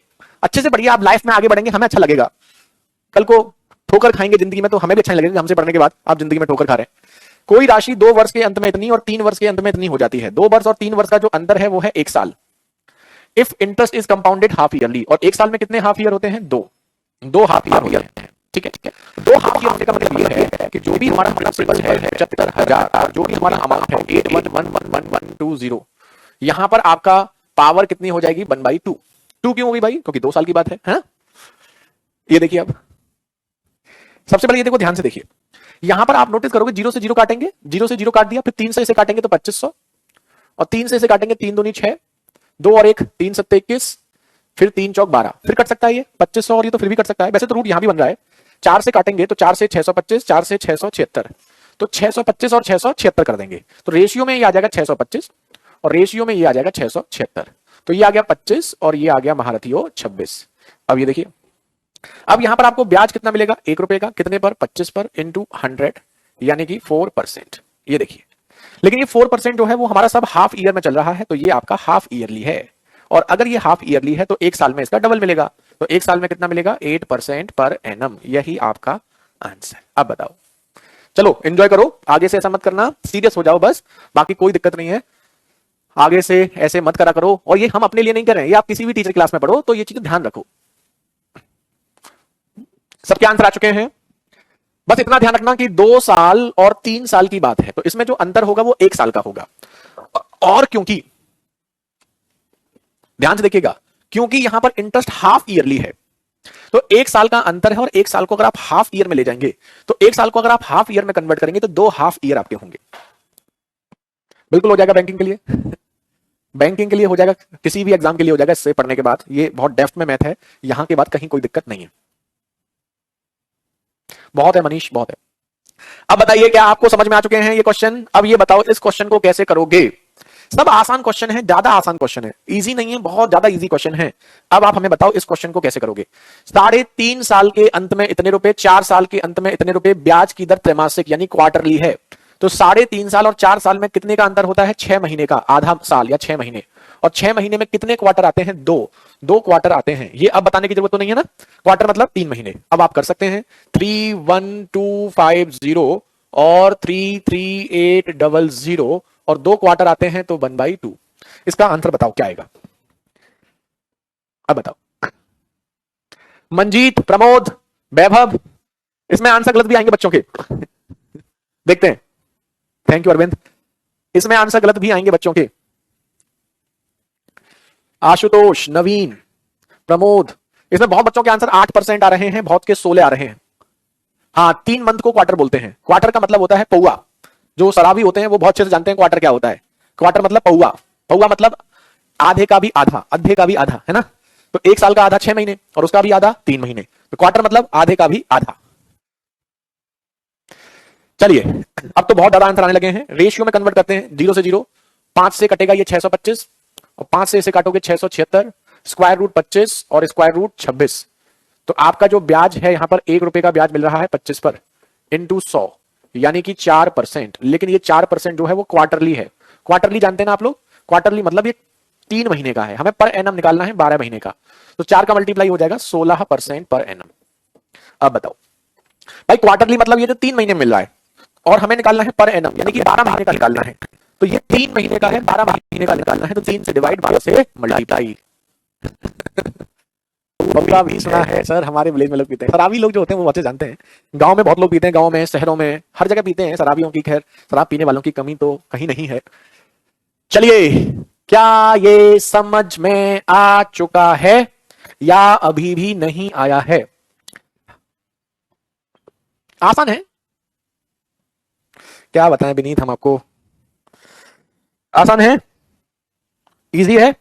अच्छे से पढ़िए, आप लाइफ में आगे बढ़ेंगे, हमें अच्छा लगेगा। कल को ठोकर खाएंगे जिंदगी में तो हमें भी अच्छा नहीं लगेगा, हमसे पढ़ने के बाद आप जिंदगी में ठोकर खा रहे हैं। कोई राशि 2 वर्ष के अंत में इतनी और 3 वर्ष के अंत में इतनी हो जाती है। 2 वर्ष और 3 वर्ष का जो अंतर है वो है 1 साल। If interest is compounded half yearly, और 1 साल में कितने हाफ ईयर होते हैं? 2 हाफ ईयर हो जाते हैं। ठीक है, 2 हाफ ईयर होने का मतलब ये है कि जो भी हमारा प्रिंसिपल है 75,000 और जो भी हमारा अमाउंट है 811120, यहां पर आपका पावर कितनी हो जाएगी? 1/2। 2 क्यों होगी भाई? क्योंकि 2 साल की बात है ना? ये देखिए, अब सबसे पहले ये देखो, ध्यान से देखिए, यहां पर आप नोटिस करोगे 0 से 0 काटेंगे, 0 से 0 काट दिया, फिर 3 से इसे काटेंगे तो 2500, और 3 से इसे काटेंगे 3 दूनी 6, 2 और 1 3 7 21, फिर 3 चौक 12, फिर कट सकता है ये 2500, और ये तो फिर भी कट सकता है। वैसे तो रूट यहां भी बन रहा है। 4 से काटेंगे तो 4 से 625, 4 से 676, तो 625 और 676 कर देंगे, तो रेशियो में ये आ जाएगा 625 और रेशियो में ये आ जाएगा 676। तो ये आ गया 25 और ये आ गया महारथियों 26। अब ये देखिए, अब यहां पर आपको ब्याज कितना मिलेगा? 1 रुपए का। कितने पर? 25 पर इंटू 100, यानी कि 4%। ये देखिए, लेकिन ये 4% जो है वो हमारा सब हाफ ईयर में चल रहा है, तो ये आपका हाफ ईयरली है। और अगर ये हाफ ईयरली है तो 1 साल में इसका डबल मिलेगा, तो 1 साल में कितना मिलेगा? 8% पर एनम। यही आपका आंसर। अब बताओ, चलो एंजॉय करो, आगे से ऐसा मत करना, सीरियस हो जाओ बस, बाकी कोई दिक्कत नहीं है। आगे से ऐसे मत करा करो, और ये हम अपने लिए नहीं कर रहे हैं, ये आप किसी भी टीचर क्लास में पढ़ो तो ये चीज ध्यान रखो। सबके आंसर आ चुके हैं? बस इतना ध्यान रखना कि 2 साल और 3 साल की बात है, तो इसमें जो अंतर होगा वो 1 साल का होगा। और क्योंकि ध्यान से देखिएगा, क्योंकि यहां पर इंटरेस्ट हाफ ईयरली है, तो 1 साल का अंतर है, और 1 साल को अगर आप हाफ ईयर में ले जाएंगे, तो 1 साल को अगर आप हाफ ईयर में कन्वर्ट करेंगे तो 2 हाफ ईयर आपके होंगे। बिल्कुल हो जाएगा बैंकिंग के लिए, बैंकिंग के लिए हो जाएगा, किसी भी एग्जाम के लिए हो जाएगा इससे पढ़ने के बाद। ये बहुत डेप्थ में मैथ है, यहां के बाद कहीं कोई दिक्कत नहीं है। बहुत है मनीष, बहुत है। अब बताइए, क्या आपको समझ में आ चुके हैं ये क्वेश्चन? अब ये बताओ, इस क्वेश्चन को कैसे करोगे? सब आसान क्वेश्चन है, ज्यादा आसान क्वेश्चन है, इजी नहीं है, बहुत ज्यादा इजी क्वेश्चन है। अब आप हमें बताओ इस क्वेश्चन को कैसे करोगे? 3.5 साल के अंत में इतने रुपए, 4 साल के अंत में इतने रुपए, ब्याज की दर त्रैमासिक यानी क्वार्टरली है, तो 3.5 साल और 4 साल में कितने का अंतर होता है? 6 महीने का, आधा साल या 6 महीने। और 6 महीने में कितने क्वार्टर आते हैं? 2 क्वार्टर आते हैं। ये अब बताने की जरूरत तो नहीं है ना, क्वार्टर मतलब 3 महीने। अब आप कर सकते हैं 31250 और 33800, और 2 क्वार्टर आते हैं तो 1/2। इसका आंसर बताओ क्या आएगा? अब बताओ मंजीत, प्रमोद, वैभव, इसमें आंसर गलत भी आएंगे बच्चों के। देखते हैं। Thank you Arvind. इसमें आंसर गलत भी आएंगे बच्चों के। आशुतोष, नवीन, प्रमोद, इसमें बहुत बच्चों के आंसर 8% आ रहे हैं, बहुत के 16 आ रहे हैं। हाँ, 3 मंथ को क्वार्टर बोलते हैं। क्वार्टर का मतलब होता है पौआ। जो शराबी होते हैं वो बहुत अच्छे से जानते हैं क्वार्टर क्या होता है। क्वार्टर मतलब पौआ, पौआ मतलब आधे का भी आधा, अद्धे का भी आधा, है ना? तो 1 साल का आधा 6 महीने और उसका भी आधा 3 महीने, तो क्वार्टर मतलब आधे का भी आधा। चलिए, अब तो बहुत ज्यादा आंसर आने लगे हैं। रेशियो में कन्वर्ट करते हैं, 0 से 0, 5 से कटेगा ये 625, और 5 से इसे काटोगे 676, स्क्वायर रूट 25 और स्क्वायर रूट 26। तो आपका जो ब्याज है यहां पर 1 रुपए का ब्याज मिल रहा है 25 पर इंटू 100, यानी कि 4%। लेकिन ये 4% जो है वो क्वार्टरली है। क्वार्टरली जानते हैं ना आप लोग? क्वार्टरली मतलब ये 3 महीने का है, हमें पर एनम निकालना है 12 महीने का, तो 4 का मल्टीप्लाई हो जाएगा 16% पर एनम। अब बताओ भाई, क्वार्टरली मतलब ये जो 3 महीने मिल रहा है, और हमें निकालना है पर एनम, यानी कि 12 महीने का निकालना है। तो ये 3 महीने का है, 12 महीने का निकालना है, तो 3 से डिवाइड, 12 से मल्टीप्लाई। बबुआ भी सुना है सर, हमारे विलेज में लोग पीते हैं। शराबी लोग जो होते हैं वो अच्छे जानते हैं। गांव में बहुत लोग पीते हैं, गांव में, शहरों में, हर जगह पीते हैं शराबियों की। खैर, शराब पीने वालों की कमी तो कहीं नहीं है। चलिए, क्या ये समझ में आ चुका है या अभी भी नहीं आया है? आसान है, क्या बताएं विनीत हम आपको? आसान है, इजी है।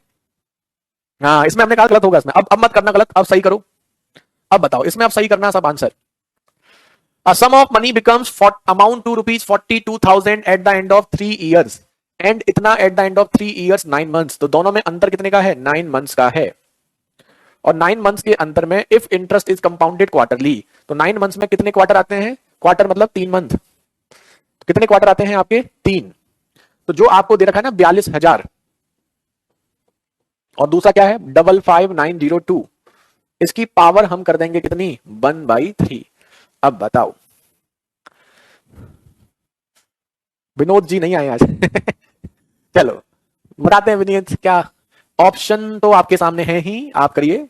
हाँ, इसमें हमने कहा गलत होगा इसमें। अब मत करना गलत, अब सही करो। अब बताओ, इसमें अब सही करना सब answer. A sum of money becomes amount to rupees 42,000 at the end of 3 years and इतना at the end of 3 years 9 months। तो दोनों में अंतर कितने का है? 9 months का है। और 9 मंथ्स के अंतर में if interest is compounded quarterly, तो 9 मंथ्स में कितने क्वार्टर आते हैं? क्वार्टर मतलब 3 मंथ, तो कितने क्वार्टर आते हैं आपके? 3। तो जो आपको दे रखा है ना 42,000, और दूसरा क्या है? 555902, इसकी पावर हम कर देंगे कितनी 1/3। अब बताओ, विनोद जी नहीं आए आज चलो बताते हैं विनीत क्या। ऑप्शन तो आपके सामने है ही, आप करिए।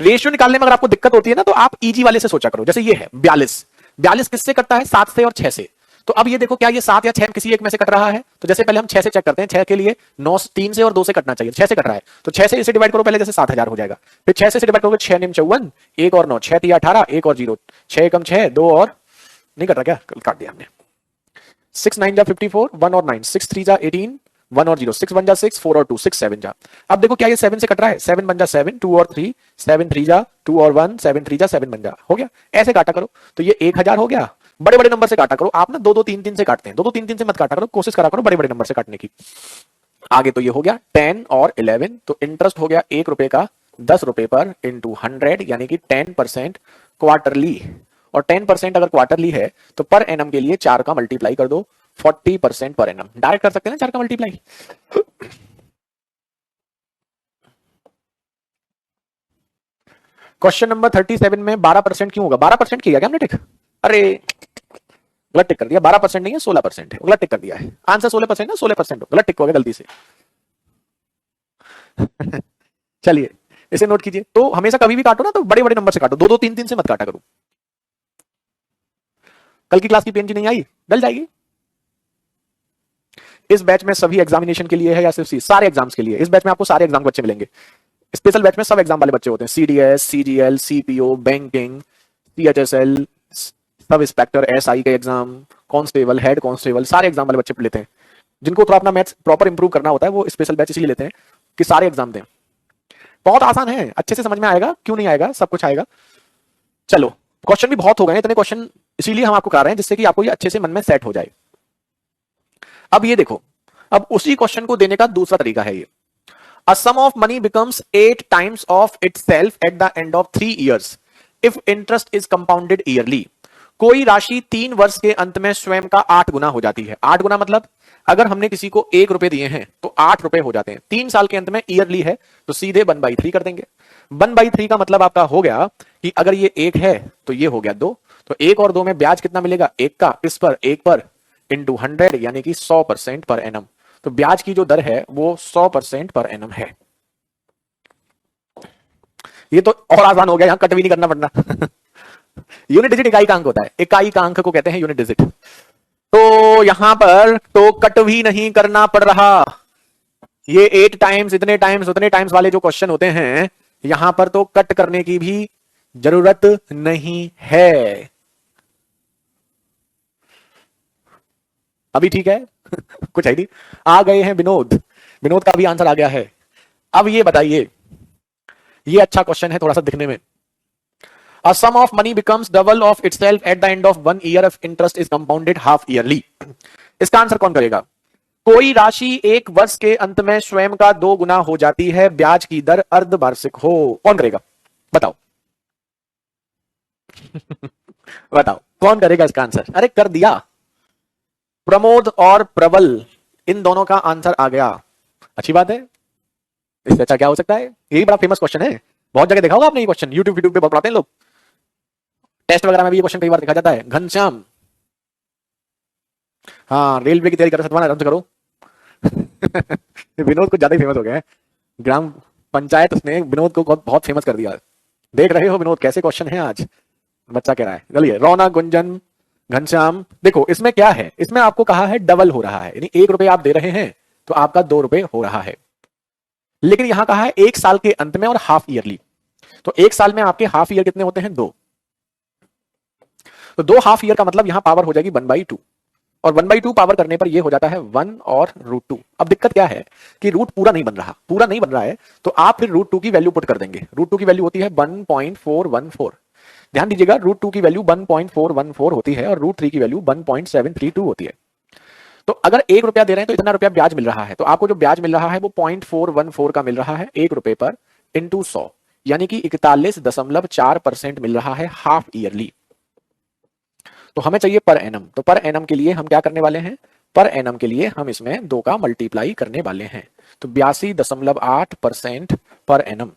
रेशियो निकालने में अगर आपको दिक्कत होती है ना, तो आप इजी वाले से सोचा करो। जैसे ये है 42, 42 किससे कटता है? 7 से और 6 से। तो अब ये देखो, क्या ये 7 या 6 किसी एक में से कट रहा है? तो जैसे पहले हम 6 से चेक करते हैं, 6 के लिए 9 3 से और 2 से कटना चाहिए, 6 से कट रहा है तो 6 से इसे डिवाइड करो पहले, जैसे 7000 हो जाएगा। फिर 6 से डिवाइड करोगे, 6 निम 54, 1 और 9, 6 3 18, 1 और 0, 6 कम 6, 2 और नहीं कट रहा, क्या काट दिया हमने। 6 9 जा 54, 1 और 9, 6 3 जा 18, 1 और 0, 6 1 जा 6, 4 और 2, 6 7 जा। अब देखो क्या ये 7 से कट रहा है? 7 1 जा 7, 2 और 3, 7 3 जा 2 और 1, 7 3 जा 7 बन जा, हो गया। ऐसे काटा करो तो ये 1000 हो गया। बड़े बड़े नंबर से काटा करो, आप ना 2 2 3 3 से काटते हैं, 2 2 3 3 से मत काटा करो, कोशिश करा करो बड़े बड़े नंबर से काटने की। आगे तो ये हो गया 10 और 11, तो इंटरेस्ट हो गया 1 रुपए का 10 रुपए पर इंटू 100, यानी कि 10% क्वार्टरली। और 10% अगर क्वार्टरली है तो पर एनम के लिए 4 का मल्टीप्लाई कर दो, 40% पर एनम। डायरेक्ट कर सकते हैं ना 4 का मल्टीप्लाई। क्वेश्चन नंबर 37 में 12% क्यों होगा? 12% किया क्या हमने टिक? अरे गलत टिक कर दिया, 12% नहीं है 16% है, गलत टिक कर दिया है। आंसर 16% ना, 16% गलत टिक हो गया गलती से चलिए इसे नोट कीजिए। तो हमेशा कभी भी काटो ना तो बड़े बड़े नंबर से काटो, 2 2 3 3 से मत काटा करो। कल की क्लास की पेन नहीं आई, डल जाएगी। इस बैच में सभी एग्जामिनेशन के लिए है या सिर्फ सारे एग्जाम्स के लिए? इस बैच में आपको सारे एग्जाम बच्चे मिलेंगे। स्पेशल बैच में सब एग्जाम वाले बच्चे होते हैं, CDS, CGL, CPO, banking, CHSL, sub inspector, SI के एग्जाम, कांस्टेबल, हेड कांस्टेबल, सारे एग्जाम वाले बच्चे लेते हैं। जिनको थोड़ा अपना मैथ्स प्रॉपर इंप्रूव करना होता है वो स्पेशल बैच इसलिए लेते हैं कि सारे एग्जाम दें। बहुत आसान है, अच्छे से समझ में आएगा, क्यों नहीं आएगा, सब कुछ आएगा। चलो क्वेश्चन भी बहुत हो गए, इतने क्वेश्चन इसीलिए हम आपको करा रहे हैं जिससे कि आपको ये अच्छे से मन में सेट हो जाए। अब ये देखो, अब उसी क्वेश्चन को देने का दूसरा तरीका है ये। A sum of money becomes 8 times of itself at the end of 3 years if interest is compounded yearly. कोई राशि 3 वर्ष के अंत में स्वयं का 8 गुना हो जाती है। 8 गुना मतलब अगर हमने किसी को 1 रुपए दिए हैं तो 8 रुपए हो जाते हैं। 3 साल के अंत में ईयरली है तो सीधे 1/3 कर देंगे। 1/3 का मतलब आपका हो गया कि अगर ये 1 है तो ये हो गया 2, तो 1 और 2 में ब्याज कितना मिलेगा? 1 का, इस पर 1 पर इंटू 100, यानी कि 100% पर एनम। तो ब्याज की जो दर है वो 100% पर एनम है। ये तो और आसान हो गया, यहां कट भी नहीं करना पड़ना यूनिट डिजिट इकाई का अंक होता है, इकाई का अंक को कहते हैं यूनिट डिजिट। तो यहां पर तो कट भी नहीं करना पड़ रहा। ये 8 टाइम्स, इतने टाइम्स, उतने टाइम्स वाले जो क्वेश्चन होते हैं, यहां पर तो कट करने की भी जरूरत नहीं है। अभी ठीक है कुछ है नहीं। आ गए हैं विनोद, विनोद का भी आंसर आ गया है। अब ये बताइए, ये अच्छा क्वेश्चन है थोड़ा सा दिखने में। A sum of money becomes double of itself at the end of 1 year if interest is compounded half yearly. इसका आंसर कौन करेगा? कोई राशि 1 वर्ष के अंत में स्वयं का 2 गुना हो जाती है, ब्याज की दर अर्धवार्षिक हो। कौन करेगा बताओ बताओ कौन करेगा इसका आंसर? अरे कर दिया, प्रमोद और प्रबल, इन दोनों का आंसर आ गया। अच्छी बात है, इससे अच्छा क्या हो सकता है? यही बड़ा फेमस क्वेश्चन है, बहुत जगह देखा होगा आपने ये क्वेश्चन, यूट्यूब वीडियो पे बहुत पढ़ाते हैं लोग, टेस्ट वगैरह में भी ये क्वेश्चन कई बार देखा जाता है। घनश्याम, हाँ रेलवे की तैयारी करो, सतवाना आराम से करो विनोद को ज्यादा ही फेमस हो गया है, ग्राम पंचायत उसने विनोद को बहुत फेमस कर दिया। देख रहे हो विनोद कैसे क्वेश्चन है आज, बच्चा कह रहा है। चलिए रौनक, गुंजन, घनश्याम, देखो इसमें क्या है, इसमें आपको कहा है डबल हो रहा है, यानी 1 रुपए आप दे रहे हैं तो आपका 2 रुपए हो रहा है। लेकिन यहां कहा है 1 साल के अंत में और हाफ ईयरली, तो 1 साल में आपके हाफ ईयर कितने होते हैं? 2, तो 2 हाफ ईयर का मतलब यहां पावर हो जाएगी 1/2, और 1/2 पावर करने पर ये हो जाता है 1 और √2। अब दिक्कत क्या है कि रूट पूरा नहीं बन रहा, पूरा नहीं बन रहा है, तो आप फिर √2 की वैल्यू पुट कर देंगे। √2 की वैल्यू होती है 1.414। ध्यान दीजिएगा, √2 की वैल्यू 1.414 होती है और √3 की वैल्यू 1.732 होती है। तो अगर 1 रुपया दे रहे हैं तो इतना रुपया ब्याज मिल रहा है, तो आपको जो ब्याज मिल रहा है वो 0.414 का मिल रहा है 1 रुपए पर इंटू 100, यानी कि 41.4% मिल रहा है हाफ ईयरली। तो हमें चाहिए पर एनम, तो पर एनम के लिए हम क्या करने वाले हैं? पर एनम के लिए हम इसमें 2 का मल्टीप्लाई करने वाले हैं, तो 82.8% पर एनम।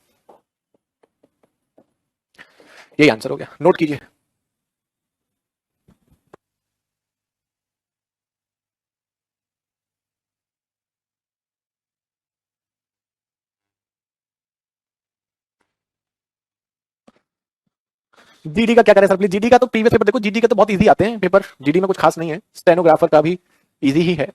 यही आंसर हो गया, नोट कीजिए। जीडी का क्या करें सर प्लीज? जीडी का तो प्रीवियस पेपर देखो, जीडी के तो बहुत इजी आते हैं पेपर, जीडी में कुछ खास नहीं है, स्टेनोग्राफर का भी इजी ही है।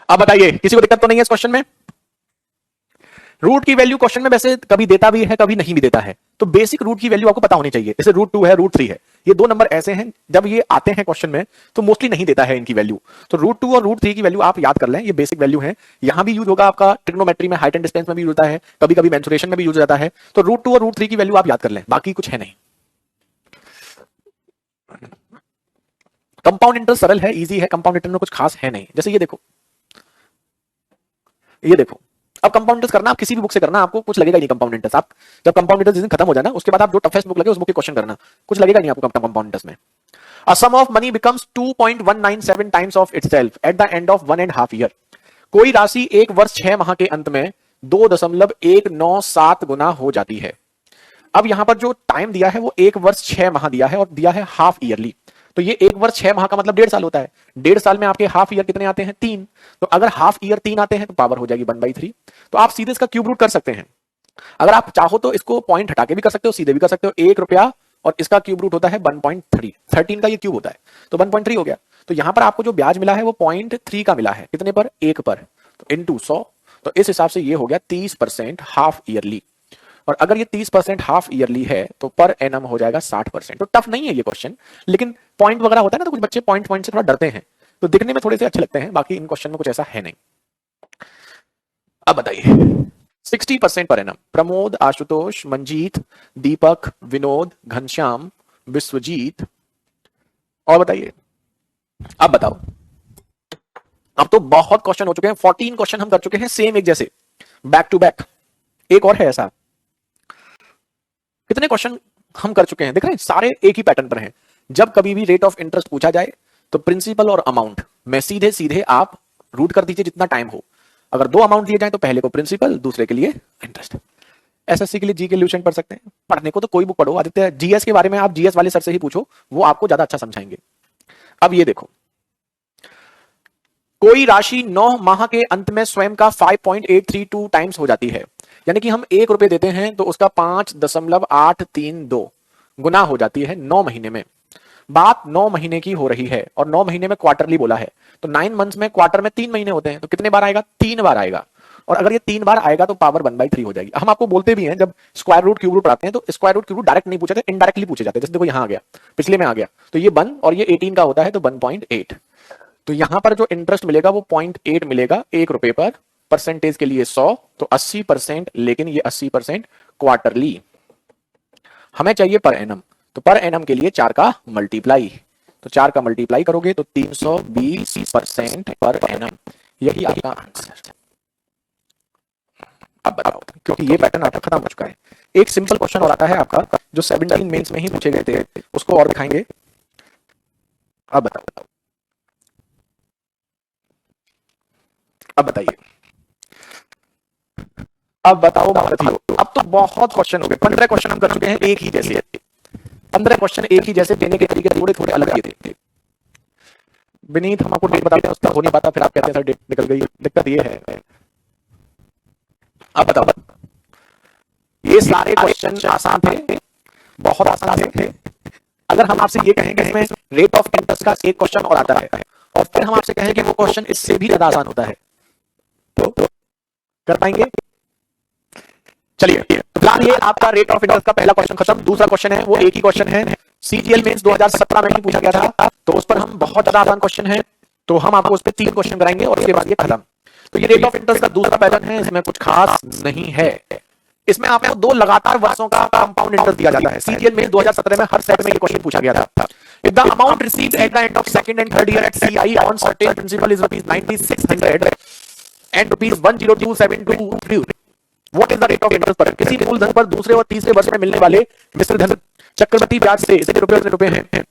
अब बताइए, किसी को दिक्कत तो नहीं है इस क्वेश्चन में? रूट की वैल्यू क्वेश्चन में वैसे कभी देता भी है, कभी नहीं भी देता है, तो बेसिक रूट की वैल्यू आपको पता होनी चाहिए। जैसे रूट 2 है, रूट 3 है, ये दो नंबर ऐसे हैं जब ये आते हैं क्वेश्चन में तो मोस्टली नहीं देता है इनकी वैल्यू। तो रूट 2 और रूट 3 की वैल्यू आप याद कर लें, ये बेसिक वैल्यू है। यहां भी यूज होगा आपका ट्रिग्नोमेट्री में, हाइट एंड डिस्टेंस में भी यूज होता है, कभी कभी मेंसुरेशन में भी यूज होता है। तो रूट 2 और रूट 3 की वैल्यू आप याद कर लें, बाकी कुछ है नहीं। कंपाउंड इंटरेस्ट सरल है, इजी है, कंपाउंड इंटरेस्ट में कुछ खास है नहीं। जैसे ये देखो, ये देखो, अब कंपाउंड इंटरेस्ट करना आप किसी भी बुक से करना, आपको कुछ लगेगा नहीं कंपाउंड इंटरेस्ट। आप जब कंपाउंड इंटरेस्ट जिस दिन खत्म हो जाए ना, उसके बाद आप जो टफेस्ट बुक लगे उस बुक के क्वेश्चन करना, कुछ लगेगा नहीं आपको कंपाउंड इंटरेस्ट में। A sum of money becomes 2.197 times of itself at the end of 1.5 year. कोई राशि एक वर्ष 6 माह के अंत में 2.197 गुना हो जाती है। अब यहां पर जो टाइम दिया है वो एक वर्ष 6 माह दिया है और दिया है हाफ ईयरली। तो ये एक वर्ष 6 माह का मतलब 1.5 साल होता है। 1.5 साल में आपके हाफ ईयर कितने आते हैं? 3। तो अगर हाफ ईयर 3 आते हैं तो पावर हो जाएगी 1/3। तो आप सीधे इसका क्यूब रूट कर सकते हैं। अगर आप चाहो तो इसको पॉइंट हटा के भी कर सकते हो, सीधे भी कर सकते हो। 1 रुपया और इसका क्यूब रूट होता है 1.3, 13 का ये क्यूब होता है, तो 1.3 हो गया। तो यहां पर आपको जो ब्याज मिला है वो 0.3 का मिला है। कितने पर? 1 पर। तो इनटू 100, तो इस हिसाब से ये हो गया 30% हाफ ईयरली। और अगर ये 30% हाफ ईयरली है तो पर एनम हो जाएगा 60%। तो टफ नहीं है ये क्वेश्चन, लेकिन पॉइंट वगैरह होता है ना, तो कुछ बच्चे पॉइंट पॉइंट से थोड़ा डरते हैं, तो दिखने में थोड़े से अच्छे लगते हैं, बाकी इन क्वेश्चन में कुछ ऐसा है नहीं। अब बताइए, 60% पर एनम प्रमोद, आशुतोष, मंजीत, दीपक, विनोद, घनश्याम, विश्वजीत, और बताइए। अब बताओ, अब तो बहुत क्वेश्चन हो चुके हैं, 14 क्वेश्चन हम कर चुके हैं सेम एक जैसे, बैक टू बैक। एक और है ऐसा, कितने क्वेश्चन हम कर चुके हैं देख रहे हैं, सारे एक ही पैटर्न पर हैं। जब कभी भी रेट ऑफ इंटरेस्ट पूछा जाए तो प्रिंसिपल और अमाउंट में सीधे सीधे आप रूट कर दीजिए जितना टाइम हो। अगर दो अमाउंट दिए जाए तो पहले को प्रिंसिपल, दूसरे के लिए इंटरेस्ट। एसएससी के लिए जी के सॉल्यूशन पढ़ सकते हैं, पढ़ने को तो कोई बुक पढ़ो आदित्य। जीएस के बारे में आप जीएस वाले सर से ही पूछो, वो आपको ज्यादा अच्छा समझाएंगे। अब ये देखो, कोई राशि 9 माह के अंत में स्वयं का 5.832 टाइम्स हो जाती है, यानी कि हम 1 रुपए देते हैं तो उसका 5.832 गुना हो जाती है 9 महीने में। बात 9 महीने की हो रही है और 9 महीने में क्वार्टरली बोला है, तो 9 मंथ्स में क्वार्टर में 3 महीने होते हैं, तो कितने बार आएगा? 3 बार आएगा। और अगर ये 3 बार आएगा तो पावर 1/3 हो जाएगी। हम आपको बोलते भी हैं जब स्क्वायर रूट क्यूब रूट पढ़ाते हैं, तो square root cube root direct नहीं पूछे थे, इनडायरेक्टली पूछे जाते हैं। जैसे देखो यहां आ गया, पिछले में आ गया, तो ये 1 और ये 18 का होता है तो 1.8। तो यहां पर जो इंटरेस्ट मिलेगा वो 0.8 मिलेगा 1 रुपए पर। परसेंटेज के लिए 100, तो 80%, लेकिन ये 80% क्वार्टरली। हमें चाहिए पर एनम, तो पर एनम के लिए 4 का मल्टीप्लाई, तो 4 का मल्टीप्लाई करोगे तो 320% पर एनम, यही आपका आंसर। अब बताओ, क्योंकि ये पैटर्न आपका खत्म हो चुका है, एक सिंपल क्वेश्चन और आता है आपका जो 17 मेंस में ही पूछे गए थे, उसको और दिखाएंगे। अब बताओ, अब बताइए, अब बताओ भारतीयों, अब तो बहुत क्वेश्चन हो गए, 15 क्वेश्चन हम कर चुके हैं एक ही जैसे। 15 क्वेश्चन एक ही जैसे देने के तरीके थोड़े थोड़े अलग किए थे। विनीत, हम आपको डेट बताते हैं, उसका हो नहीं पाता, फिर आप कहते हैं सर डेट निकल गई। दिक्कत ये है। अब बताओ, ये सारे क्वेश्चन आसान थे, बहुत आसान थे। अगर हम आपसे ये कहेंगे इसमें रेट ऑफ इंटरेस्ट का एक क्वेश्चन और आता है, और फिर हम आपसे कहें कि वो क्वेश्चन इससे भी ज्यादा आसान होता है, तो कर पाएंगे? चलिए फिलहाल ये आपका रेट ऑफ इंटरेस्ट का पहला क्वेश्चन खत्म। दूसरा क्वेश्चन है वो एक ही क्वेश्चन है, सीजीएल मेंस 2017 में ही पूछा गया था, तो उस पर हम बहुत ज्यादा आसान क्वेश्चन है, तो हम आपको उस पर 3 क्वेश्चन कराएंगे और उसके बाद ये खत्म। तो ये रेट ऑफ इंटरेस्ट का दूसरा पैटर्न है, इसमें कुछ खास नहीं है। इसमें आपको 2 लगातार वर्षों का कंपाउंड इंटरेस्ट दिया जाता है। सीजीएल में 2017 में हर सेट में ये क्वेश्चन पूछा गया था। If the amount received at the end of second and third year at CI on certain principal is ₹9600 and ₹10272, what is the rate of interest per? किसी मूल धन पर दूसरे और तीसरे वर्ष में मिलने वाले मिश्र धन चक्रवृद्धि ब्याज से इतने रुपए हैं,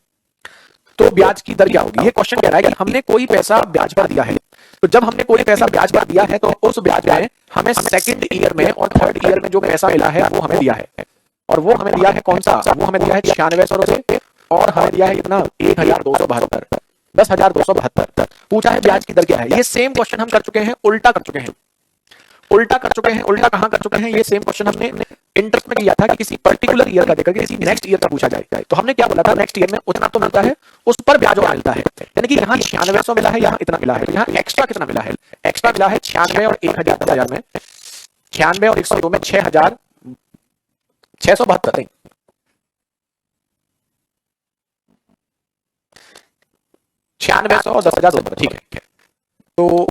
तो ब्याज की दर क्या होगी? ये क्वेश्चन कह रहा है कि हमने कोई पैसा ब्याज पर दिया है, तो जब हमने कोई पैसा ब्याज पर दिया है तो उस ब्याज में हमें सेकंड ईयर में और थर्ड ईयर में जो पैसा मिला है वो हमें दिया है, और वो हमें दिया है कौन सा? वो हमें दिया है 9600 रुपए, और हमें दिया है इतना 1272, 10,272। पूछा है ब्याज की दर क्या है। ये सेम क्वेश्चन हम कर चुके हैं, उल्टा कर चुके हैं। उल्टा कहां कर चुके हैं? ये सेम क्वेश्चन हमने इंटरेस्ट में किया था कि किसी पर्टिकुलर ईयर का देकर के किसी नेक्स्ट ईयर का पूछा जाए, तो हमने क्या बोला था? नेक्स्ट ईयर में उतना तो मिलता है, उस पर ब्याज और मिलता है। यानी कि यहाँ 9600 मिला है, यहाँ इतना मिला है, यहाँ एक्स्ट्रा कितना मिला है? एक्स्ट्रा मिला है 96 और 1000 में, 96 और 102 में 6672, 9600 और 10,200, ठीक है। तो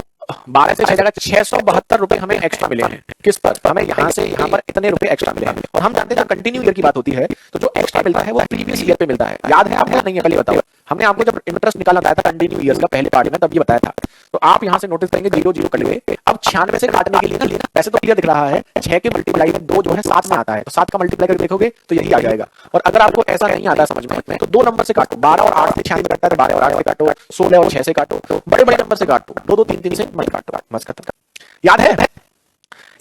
12 से 672 रुपए हमें एक्स्ट्रा मिले हैं। किस पर? हमें यहाँ से यहाँ पर इतने रुपए एक्स्ट्रा मिले हैं, और हम जानते हैं जब कंटिन्यू ईयर की बात होती है तो जो एक्स्ट्रा मिलता है वो प्रीवियस ईयर पे मिलता है। याद है आपको? नहीं है? पहले बताओ। हमने आपको जब इंटरेस्ट निकालना बताया था कंटिन्यू ईयर का पहले पार्ट में, तब ये बताया था। तो आप यहाँ से नोटिस करेंगे 0 कट गए। अब 96 से काटने के लिए ना, वैसे तो क्लियर दिख रहा है, 6 के मल्टीप्लाई में 2 जो है 7 में आता है, तो 7 का मल्टीप्लाई करके देखोगे तो यही आ जाएगा। और अगर आपको ऐसा नहीं आता समझ में तो 2 नंबर से काटो, 12 और 8 से 96 कटता है, 12 और 8 से काटो, 16 और 6 से काटो, बड़े बड़े नंबर से काटो, 2 3 3 से मत काटो, बस खत्म।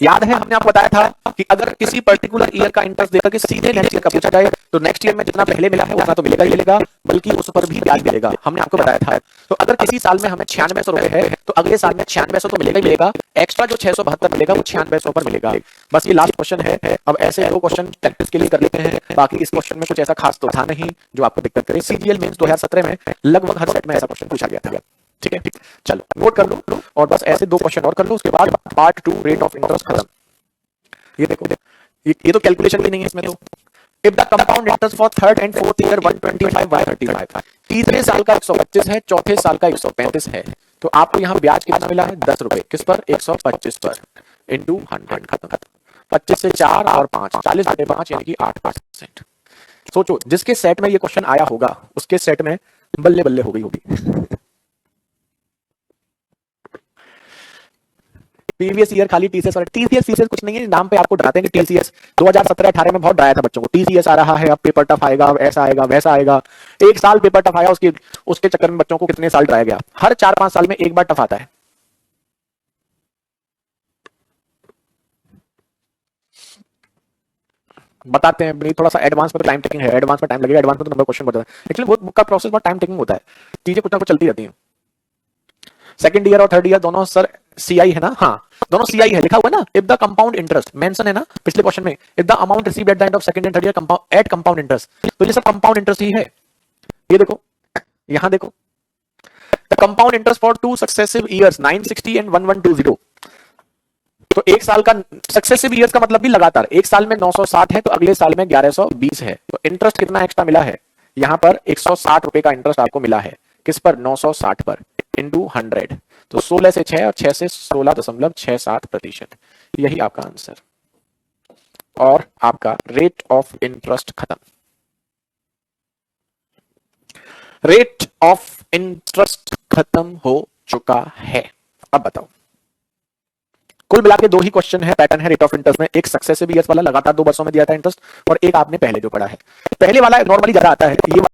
याद है हमने आपको बताया था कि अगर किसी पर्टिकुलर ईयर का इंटरेस्ट देकर के सीधे नेक्स्ट ईयर का पूछा जाए तो नेक्स्ट ईयर में जितना पहले मिला है उतना तो मिलेगा ही मिलेगा, बल्कि उस पर भी ब्याज मिलेगा। हमने आपको बताया था। तो अगर किसी साल में हमें 9600 रुपए है तो अगले साल में 9600 तो मिलेगा ही मिलेगा, एक्स्ट्रा जो 672 मिलेगा वो 9600 पर मिलेगा। बस ये लास्ट क्वेश्चन है। अब ऐसे 2 क्वेश्चन प्रैक्टिस के लिए कर लेते हैं, बाकी इस क्वेश्चन में कुछ ऐसा खास तो था नहीं जो आपको दिक्कत करे। सीजीएल मेंस 2017 में लगभग हर सेट में ऐसा क्वेश्चन पूछा गया था। ठीक है, चलो नोट कर लो, और बस ऐसे 2 क्वेश्चन और कर लो, उसके बाद पार्ट 2 रेट ऑफ इंटरेस्ट खत्म। ये देखो, ये तो कैलकुलेशन भी नहीं है इसमें। तो if the compound interest for third and fourth year 125/35, तीसरे साल का 125 है, चौथे साल का 135 है, तो आपको यहाँ ब्याज कितना मिला है? 10 रुपए। किस पर? 125 पर, इंटू 100, खत्म। 25 से 4 और 5, 40/5 यानी कि 8%। सोचो जिसके सेट में ये क्वेश्चन आया होगा उसके सेट में बल्ले बल्ले हो गई होगी। प्रीवियस ईयर खाली टीसीएस और टीसीएस कुछ नहीं है, नाम पे आपको डराते हैं कि टीसीएस 2017-18 में बहुत डराया था बच्चों को, टीसीएस आ रहा है, अब पेपर टफ आएगा, ऐसा आएगा वैसा आएगा। 1 साल पेपर टफ आया, उसके चक्कर में बच्चों को कितने साल डराया गया। हर 4-5 साल में एक बार टफ आता है। बताते हैं थोड़ा सा एडवांस में, तो टाइम टेकिंग है, एडवांस में टाइम लगेगा, एडवांस में तो नंबर क्वेश्चन बताता है। एक्चुअली बुक का प्रोसेस बहुत टाइम टेकिंग होता है, चीजें कुछ ना कुछ चलती रहती हैं। सेकंड ईयर और थर्ड ईयर दोनों सर सीआई है ना? हाँ, दोनों सीआई है, लिखा हुआ है ना। If the compound interest mention है ना पिछले क्वेश्चन में, if the amount received at the end of second and third year compound at compound interest, तो ये सब कंपाउंड इंटरेस्ट ही है। ये देखो, यहां देखो, the compound interest for 2 successive years 960 and 1120। तो 1 साल का सक्सेसिव ईयर्स का मतलब भी लगातार, 1 साल में 960 है तो अगले साल में 1120 है। तो इंटरेस्ट कितना एक्स्ट्रा मिला है? यहां पर 160 रुपए का इंटरेस्ट आपको मिला है। किस पर? 960 पर, इंटू 100, तो 16 से 6 और 6 से 16.67%। यही आपका आंसर, और आपका रेट ऑफ इंटरेस्ट खत्म। रेट ऑफ इंटरेस्ट खत्म हो चुका है। अब बताओ, कुल मिला के 2 ही क्वेश्चन है, पैटर्न है रेट ऑफ इंटरेस्ट में। एक सक्सेसिव ईयर्स वाला लगातार 2 वर्षों में दिया था इंटरेस्ट, और एक आपने पहले जो पढ़ा है। पहले वाला नॉर्मली ज्यादा आता है, ये